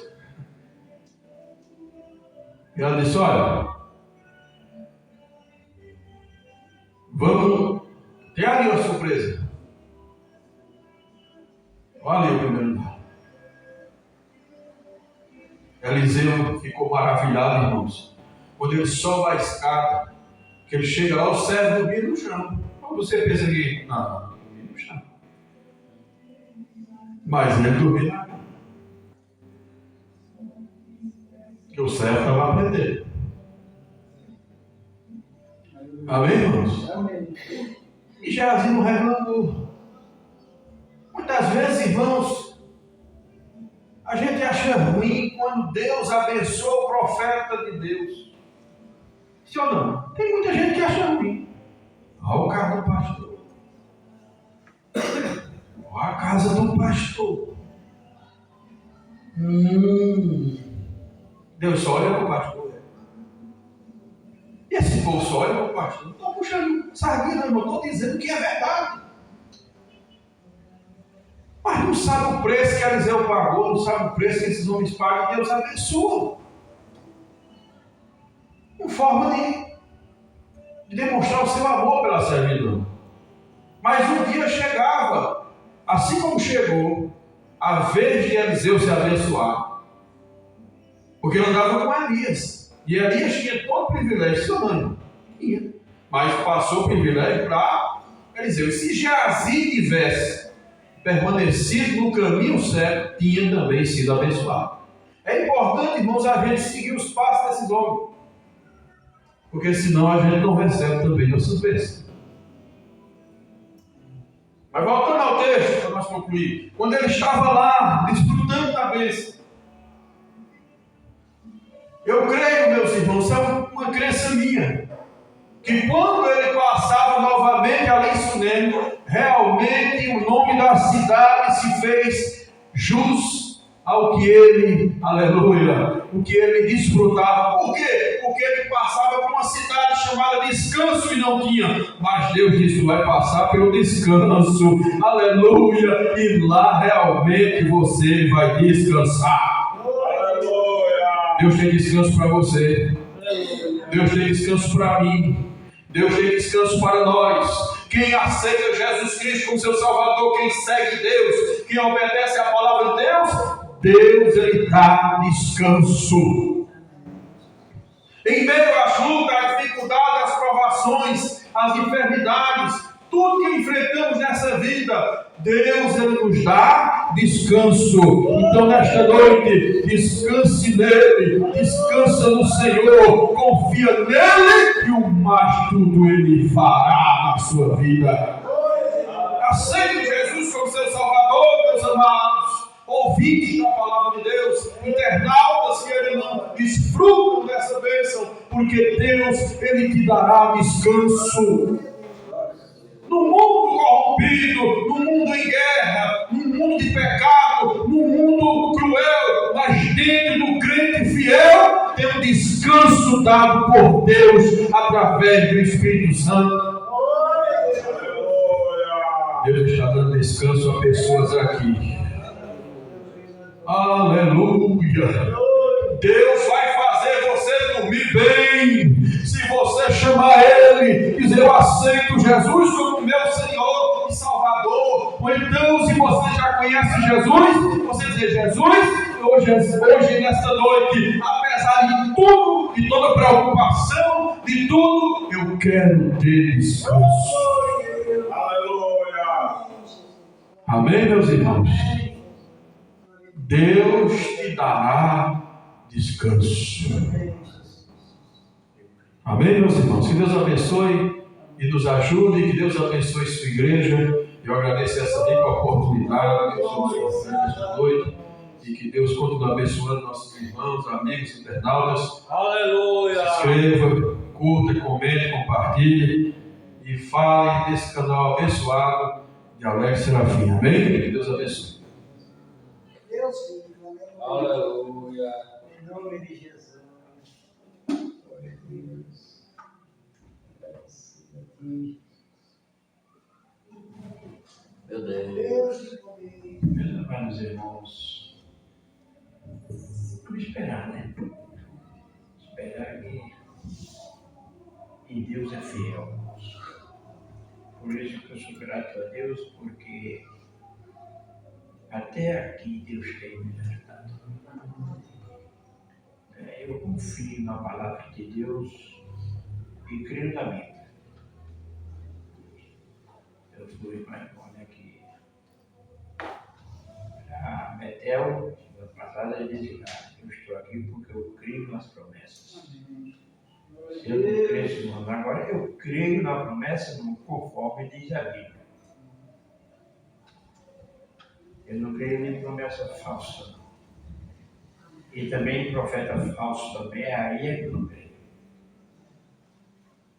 E ela disse, olha, vamos, tem ali uma surpresa. Olha o primeiro lugar. Eliseu ficou maravilhado, irmãos. Quando ele sobe a escada, que ele chega lá, o servo dormia no chão. Quando você pensa que, não, dormia no chão. Mas ele dormia na cama. Que o servo estava aprendendo. Amém, irmãos? Amém. E Geazi não reclamou. Muitas vezes, irmãos, a gente acha ruim quando Deus abençoa o profeta de Deus. Sim ou não? Tem muita gente que acha ruim. Olha o carro do pastor. Olha a casa do pastor. Deus só olha para o pastor. E esse povo só olha para o pastor. Não estou puxando sardinha, não, irmão. Estou dizendo que é verdade. Mas não sabe o preço que Eliseu pagou, não sabe o preço que esses homens pagam. Deus abençoa. Uma forma de demonstrar o seu amor pela servidão. Mas um dia chegava, assim como chegou, a vez de Eliseu se abençoar. Porque ele andava com Elias. E Elias tinha todo o privilégio, seu nome. Tinha. Mas passou o privilégio para Eliseu. E se Geazi tivesse permanecido no caminho certo, tinha também sido abençoado. É importante, irmãos, a gente seguir os passos desses homens. Porque senão a gente não recebe também nossas bênçãos. Mas voltando ao texto, para nós concluir. Quando ele estava lá, desfrutando da bênção, eu creio, meus irmãos, é uma crença minha, que quando ele passava novamente além de Sunem, realmente o nome da cidade se fez jus ao que ele, aleluia, o que ele desfrutava. Por quê? Porque ele passava por uma cidade chamada Descanso e não tinha, mas Deus disse, vai passar pelo descanso, aleluia, e lá realmente você vai descansar. Deus tem descanso para você. Deus tem descanso para mim. Deus tem descanso para nós. Quem aceita Jesus Cristo como seu Salvador, quem segue Deus, quem obedece à palavra de Deus, Deus ele dá descanso. Em meio às lutas, às dificuldades, às provações, às enfermidades, tudo que enfrentamos nessa vida, Deus ele nos dá descanso. Então nesta noite, descanse nele, descansa no Senhor, confia nele e o mais tudo ele fará na sua vida. Aceite Jesus como seu Salvador, meus amados, ouvintes da palavra de Deus, internautas que ele não desfrutam dessa bênção, porque Deus ele te dará descanso. No mundo corrompido, no mundo em guerra, no mundo de pecado, no mundo cruel, mas dentro do crente fiel, tem um descanso dado por Deus através do Espírito Santo. Deus está dando descanso a pessoas aqui. Aleluia! Deus vai fazer você dormir bem. Se você chamar Ele, dizer eu aceito Jesus como meu Senhor e Salvador. Ou então, se você já conhece Jesus, você dizer Jesus, hoje nesta noite, apesar de tudo, de toda preocupação, de tudo, eu quero ter descanso. Aleluia! Amém, meus irmãos? Deus te dará descanso. Amém, meus irmãos? Que Deus abençoe e nos ajude, que Deus abençoe sua igreja. Eu agradeço essa rica oportunidade que somos oferecendo esta noite e que Deus continue abençoando nossos irmãos, amigos, internautas. Aleluia! Se inscreva, curta, comente, compartilhe e fale desse canal abençoado de Alex Serafim. Amém? Que Deus abençoe. Deus, Aleluia. em nome de Jesus. Glória a Deus. Meu Deus. Deus, Meus amados irmãos, vamos esperar, né? Esperar que e Deus é fiel. Por isso que eu sou grato a Deus, porque até aqui Deus tem me ajudado. Eu confio na palavra de Deus e creio na minha. Eu fui para aqui a Betel, semana passada, ele disse: eu estou aqui porque eu creio nas promessas. Se eu não cresço, irmão, agora eu creio na promessa conforme diz a Bíblia. Eu não creio em promessa falsa. E também em profeta falso também, aí é que eu não creio.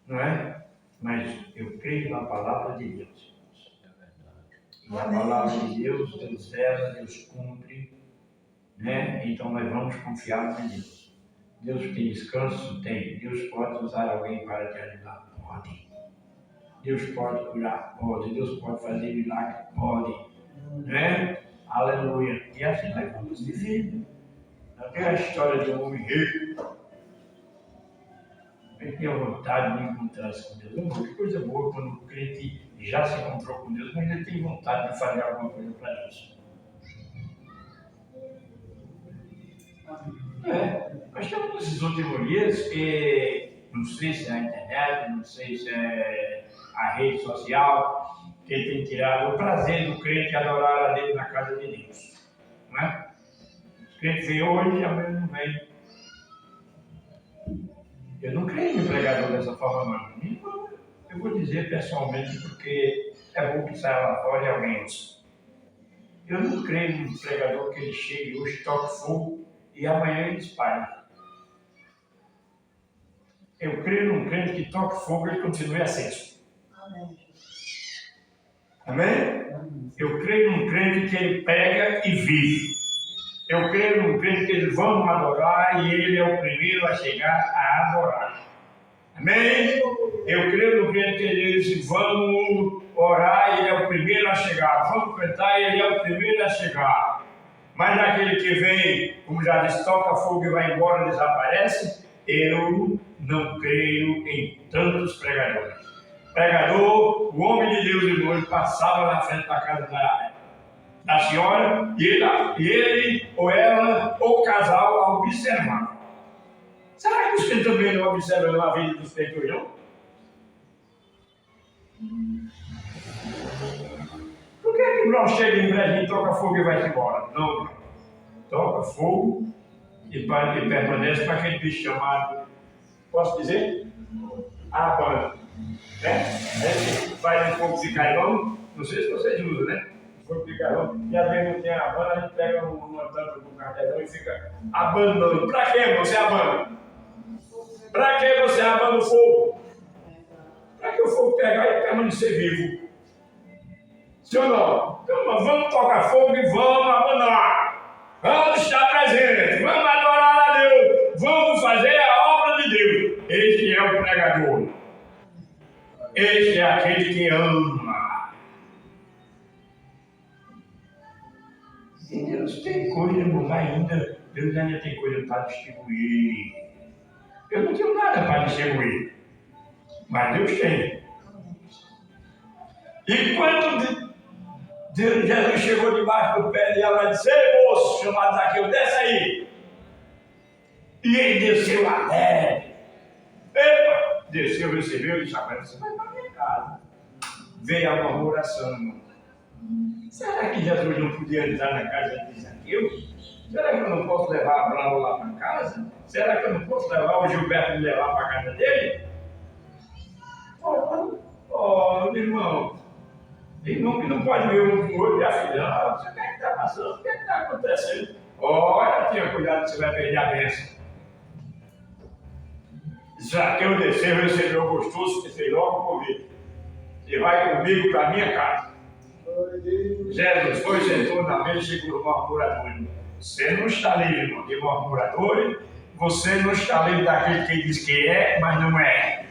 Não é? Mas eu creio na palavra de Deus. E a palavra de Deus, Deus zela, Deus cumpre, né? Então nós vamos confiar em Deus. Deus tem descanso? Tem. Deus pode usar alguém para te ajudar? Pode. Deus pode curar? Pode. Deus pode fazer milagre? Pode. Né? Aleluia. E assim nós vamos viver. Até a história de um homem rico. Eu tenho vontade de me encontrar com Deus. Que coisa boa quando o crente já se encontrou com Deus, mas ele tem vontade de fazer alguma coisa para Deus. Nós estamos nesses últimos dias que não sei se é a internet, não sei se é a rede social, que tem tirado o prazer do crente adorar a Deus na casa de Deus. Não é? O crente vem hoje e amanhã não vem. Eu não creio em pregador dessa forma, não. Eu vou dizer pessoalmente porque é bom que saia lá fora e alguém ouça. Eu não creio em pregador que ele chegue hoje, toque fogo e amanhã ele espalha. Eu creio num crente que toque fogo e ele continue aceso. Amém. Amém? Eu creio num crente que ele pega e vive. Eu creio num crente que eles vão adorar e ele é o primeiro a chegar a adorar. Amém? Eu creio no crente que eles vão orar e ele é o primeiro a chegar. Vamos cantar e ele é o primeiro a chegar. Mas naquele que vem, como já disse, toca fogo e vai embora, desaparece, eu não creio em tantos pregadores. Pregador, o homem de Deus de noite passava na frente da casa da senhora e ele ou ela, ou o casal, a observar. Será que os crentes também não observam a vida dos crentes, não? Por que o Brown chega em breve, toca fogo e vai embora? Não, não. Toca fogo e permanece para aquele bicho chamado, posso dizer? Abano. Vai no fogo de carvão, não sei se vocês usam, né? Fogo de carvão, e às vezes não tem abano, a gente pega uma tampa do cartão e fica abanando. Para que você abana? Para que você abana o fogo? Para que o fogo pegar e permanecer vivo? Sim ou não? Então, vamos tocar fogo e vamos abanar. Vamos estar presentes, vamos adorar a Deus, vamos fazer a obra de Deus. Este é o pregador. Este é aquele que ama. E Deus tem coisa, irmão, ainda. Deus ainda tem coisa para distribuir. Eu não tenho nada para distribuir. Mas Deus tem. E quando Jesus chegou debaixo do pé de ela e disse: ei, moço, chamado Zaqueu, desce aí. E ele desceu alegre. Epa! Desceu, recebeu e disse: agora você vai para minha casa. Veio a murmuração. Será que Jesus não podia entrar na casa de Zaqueu? Será que eu não posso levar a Brau lá para casa? Será que eu não posso levar o Gilberto e me levar para a casa dele? Irmão que não pode ver um com o outro e a filha, o que está passando? O que está acontecendo? Olha, tenha cuidado que você vai perder a bênção. Zaqueu desceu, recebeu o gostoso, que fez logo comigo. E vai comigo para a minha casa. Jesus foi, sentou na mesa e segurou o murmurador. Você não está livre, irmão, de murmuradores. Você não está livre daquele que diz que é, mas não é.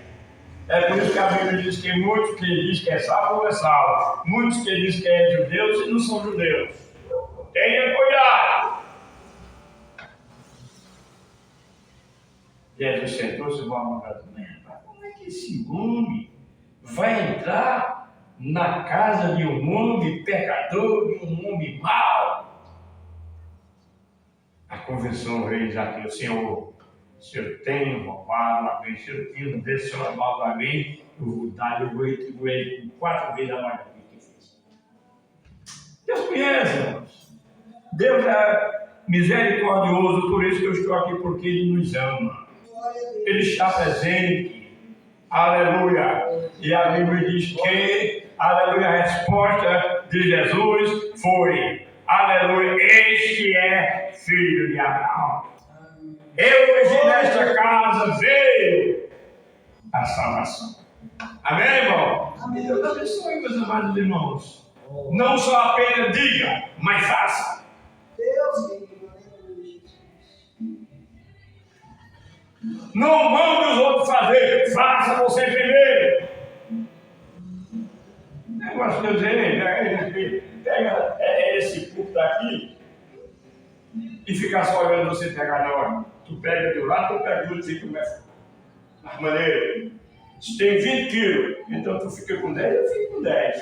É por isso que a Bíblia diz que muitos que diz que é salvo não é salvo. Muitos que diz que é judeus e não são judeus. Tenha cuidado. Jesus sentou-se e murmurador. Como é que esse homem vai entrar na casa de um homem pecador, de um homem mau? A convenção veio Zaqueu: Senhor, se eu tenho roubado alguém, se eu tenho desonrado alguém, eu vou dar, eu vou retribuir com 4 vezes a mais do que fez. Deus conhece, irmãos. Deus é misericordioso, por isso que eu estou aqui, porque Ele nos ama. Ele está presente. Aleluia. E a Bíblia diz que, aleluia, a resposta de Jesus foi: aleluia, este é filho de Abraão. Eu nesta casa veio a salvação. Amém, irmão? Amém. Deus abençoe, meus amados irmãos. Não só apenas diga, mas faça. Deus. Não mande os outros fazer, faça você primeiro. Negócio de eu dizer, pega esse púlpito daqui e ficar só olhando você pegar na hora. Tu pega de um lado, tu pega do outro, fica mais maneiro. Se tem 20 quilos, então tu fica com 10, eu fico com 10.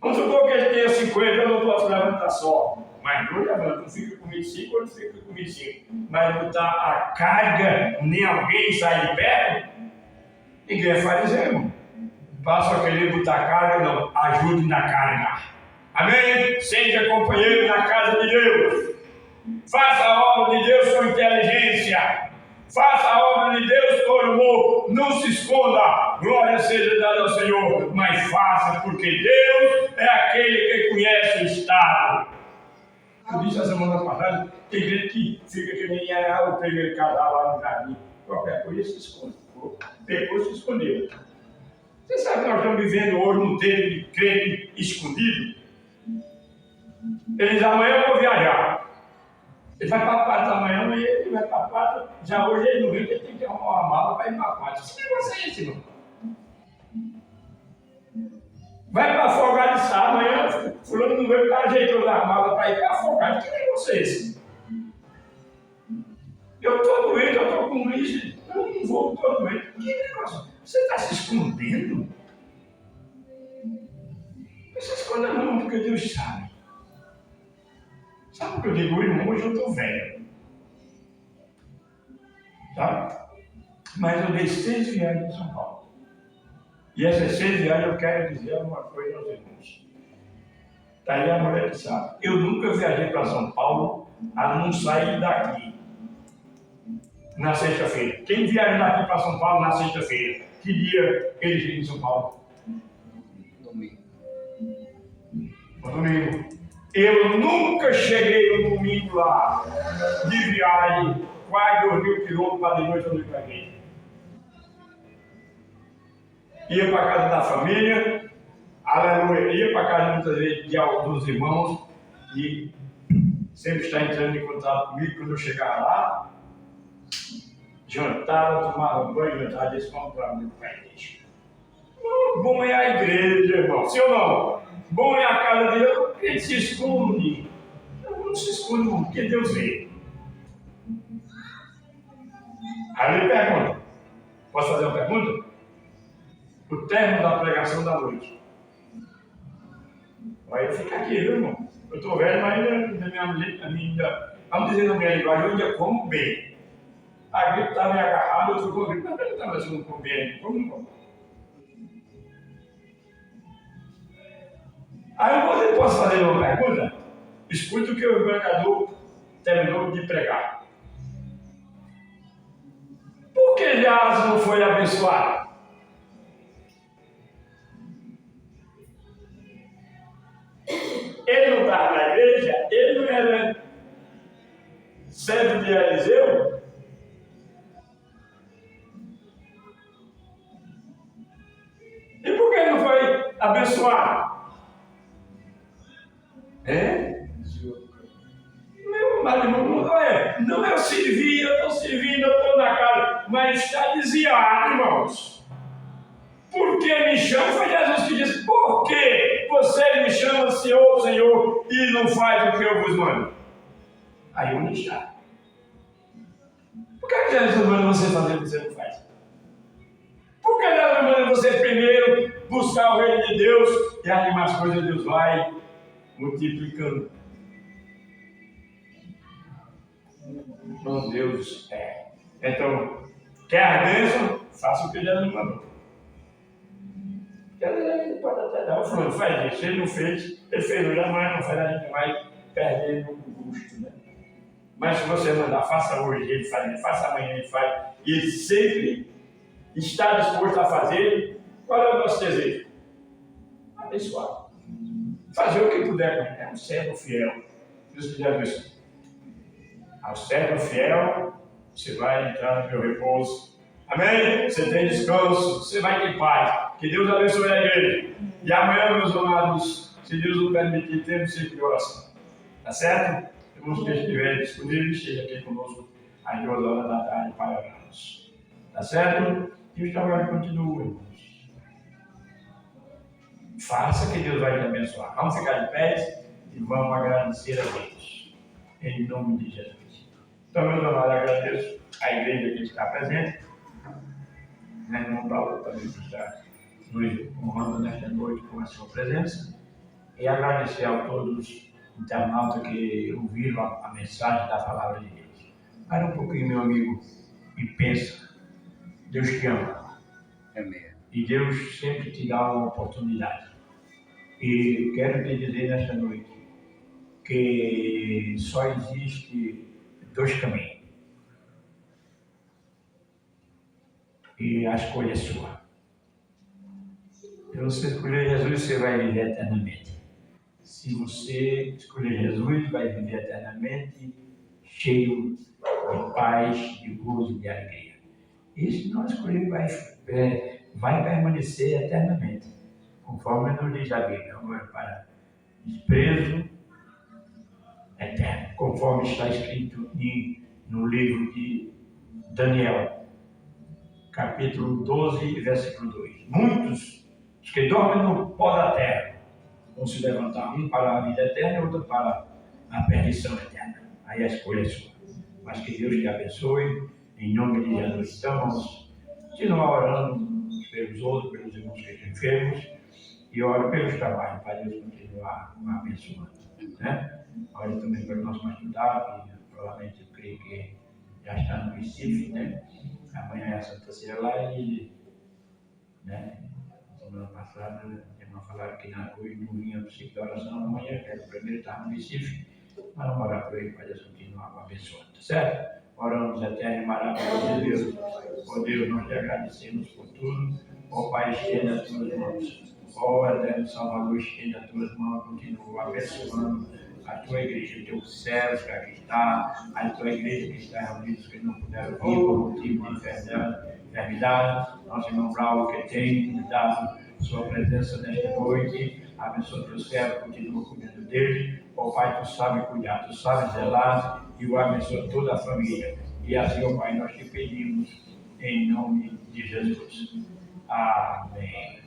Vamos supor que ele tenha 50, eu não posso levantar só. Mas não levanta, não fica com 25, ou não fica com 25. Mas botar a carga, nem alguém sai de perto, ninguém é fariseu, irmão. Faça aquele botar carga, não. Ajude na carga. Amém? Seja companheiro na casa de Deus. Faça a obra de Deus com inteligência. Faça a obra de Deus com amor. Não se esconda. Glória seja dada ao Senhor. Mas faça, porque Deus é aquele que conhece o estado. Eu disse a semana passada, tem gente que fica que nem o primeiro casal lá no jardim. Qualquer coisa se esconde. Pecou, se escondeu. Você sabe que nós estamos vivendo hoje num tempo de crente escondido? Eles amanhã eu vou viajar. Ele vai para a parte da manhã, amanhã ele vai para a parte. Já hoje ele não vem, ele tem que arrumar uma mala para ir para a parte. Que negócio é esse, irmão? Vai para Afogado de Sá, amanhã fulano não veio, o cara ajeitou a mala para ir para Afogado. Que negócio é esse? Eu estou doente, eu estou com isso. Eu não vou, estou doente. Que negócio? Você está se escondendo? Não se esconda não, porque Deus sabe. Sabe o que eu digo, irmão? Hoje eu estou velho. Tá? Mas eu dei 6 viagens em São Paulo. E essas 6 viagens eu quero dizer uma coisa aos irmãos. Está aí a mulher que sabe. Eu nunca viajei para São Paulo a não sair daqui na sexta-feira. Quem viaja daqui para São Paulo na sexta-feira? Que dia ele chega em São Paulo? Domingo. No domingo. Eu nunca cheguei no domingo lá de viagem, quase 2.000 quilômetros para de noite eu não paguei. Ia para a casa da família, aleluia, ia para a casa muitas vezes dos irmãos e sempre está entrando em contato comigo. Quando eu chegava lá, jantava, tomava banho, jantava, disse: vamos para mim para a igreja. Bom é a igreja, irmão, sim ou não? Bom é a casa de Deus, porque ele se esconde. Não se esconde, não, porque Deus vê. Aí ele pergunta: posso fazer uma pergunta? O término da pregação da noite. Aí eu fico aqui, viu, irmão? Eu estou velho, mas ainda, vamos dizer na minha linguagem, eu ainda como bem. A gripe está me agarrada, eu estou com gripe, mas eu estava assim, não como bem, como? Aí eu posso fazer uma pergunta? Escute o que o pregador terminou de pregar. Por que Geazi não foi abençoado? Ele não estava na igreja, ele não era servo de Eliseu. E por que ele não foi abençoado? Meu marido não é servir, eu estou servindo, eu estou na casa, mas está desviado, irmãos. Por que me chama? Foi Jesus que disse: por que você me chama Senhor, Senhor, e não faz o que eu vos mando? Aí onde está? Por que Jesus manda você fazer o que você não faz? Por que Jesus manda você primeiro buscar o reino de Deus e as demais coisas Deus vai multiplicando? Então Deus é. Então, quer a bênção? Faça o que Jesus mandou. Ele pode até dar, falando, faz isso, ele não fez, ele fez hoje, amanhã não faz, a gente vai perder o gosto, né? Mas se você mandar, faça hoje, ele faz, faça amanhã, ele faz, e ele sempre está disposto a fazer. Qual é o nosso desejo? Abençoar. Fazer o que puder, é um servo fiel. Deus quiser abençoar. Ao servo fiel, você vai entrar no meu repouso. Amém? Você tem descanso, você vai ter paz. Que Deus abençoe a igreja. E amanhã, meus amados, se Deus o permitir, temos sempre de oração. Tá certo? Irmãos que estiverem disponíveis, esteja aqui conosco às 2 horas da tarde para orarmos. Tá certo? E o trabalho continua, irmãos. Faça que Deus vai te abençoar. Vamos ficar de pé e vamos agradecer a Deus. Em nome de Jesus. Então, meus amados, agradeço a igreja que está presente. Meu irmão Paulo também está nos honrando nesta noite com a sua presença. E agradecer a todos os internautas que ouviram a mensagem da palavra de Deus. Para um pouquinho, meu amigo, e pensa. Deus te ama. Amém. E Deus sempre te dá uma oportunidade. E quero te dizer nesta noite que só existe 2 caminhos. E a escolha é sua. Se você escolher Jesus, você vai viver eternamente. Se você escolher Jesus, vai viver eternamente cheio de paz, de gozo e de alegria. E se não escolher, vai permanecer eternamente. Conforme nos diz a Bíblia, para desprezo eterno. Conforme está escrito no livro de Daniel, capítulo 12, versículo 2. Muitos, os que dormem no pó da terra, vão se levantar, um para a vida eterna e outro para a perdição eterna. Aí a escolha é sua. Mas que Deus te abençoe, em nome de Jesus. Então vamos continuar orando pelos outros, pelos irmãos que estão enfermos, e oro pelos trabalhos, para Deus continuar abençoando. Né? Ore também pelo nosso pastor, que provavelmente eu creio que já está no Recife, né? Amanhã é a Santa Ceia lá e, né? Semana passada, a irmã falaram que hoje não vinha para o ciclo de oração, amanhã, que era o primeiro, estava no Recife. Mas vamos orar por ele para Deus continuar abençoando, tá certo? Oramos, eterno e maravilhoso Deus. Ó Deus, nós te agradecemos por tudo. Ó Pai, estenda as tuas mãos. Ó eterno Salvador, estenda as tuas mãos, continua abençoando a tua igreja, o teu servo que aqui está, a tua igreja que está reunida, que não puderam vir por motivo de enfermidade. Nosso irmão Brau, que tem dado sua presença nesta noite, abençoa teu servo, continua cuidando dele. Ó Pai, tu sabes cuidar, tu sabes zelar e o abençoa toda a família. E assim, ó Pai, nós te pedimos em nome de Jesus. Amém.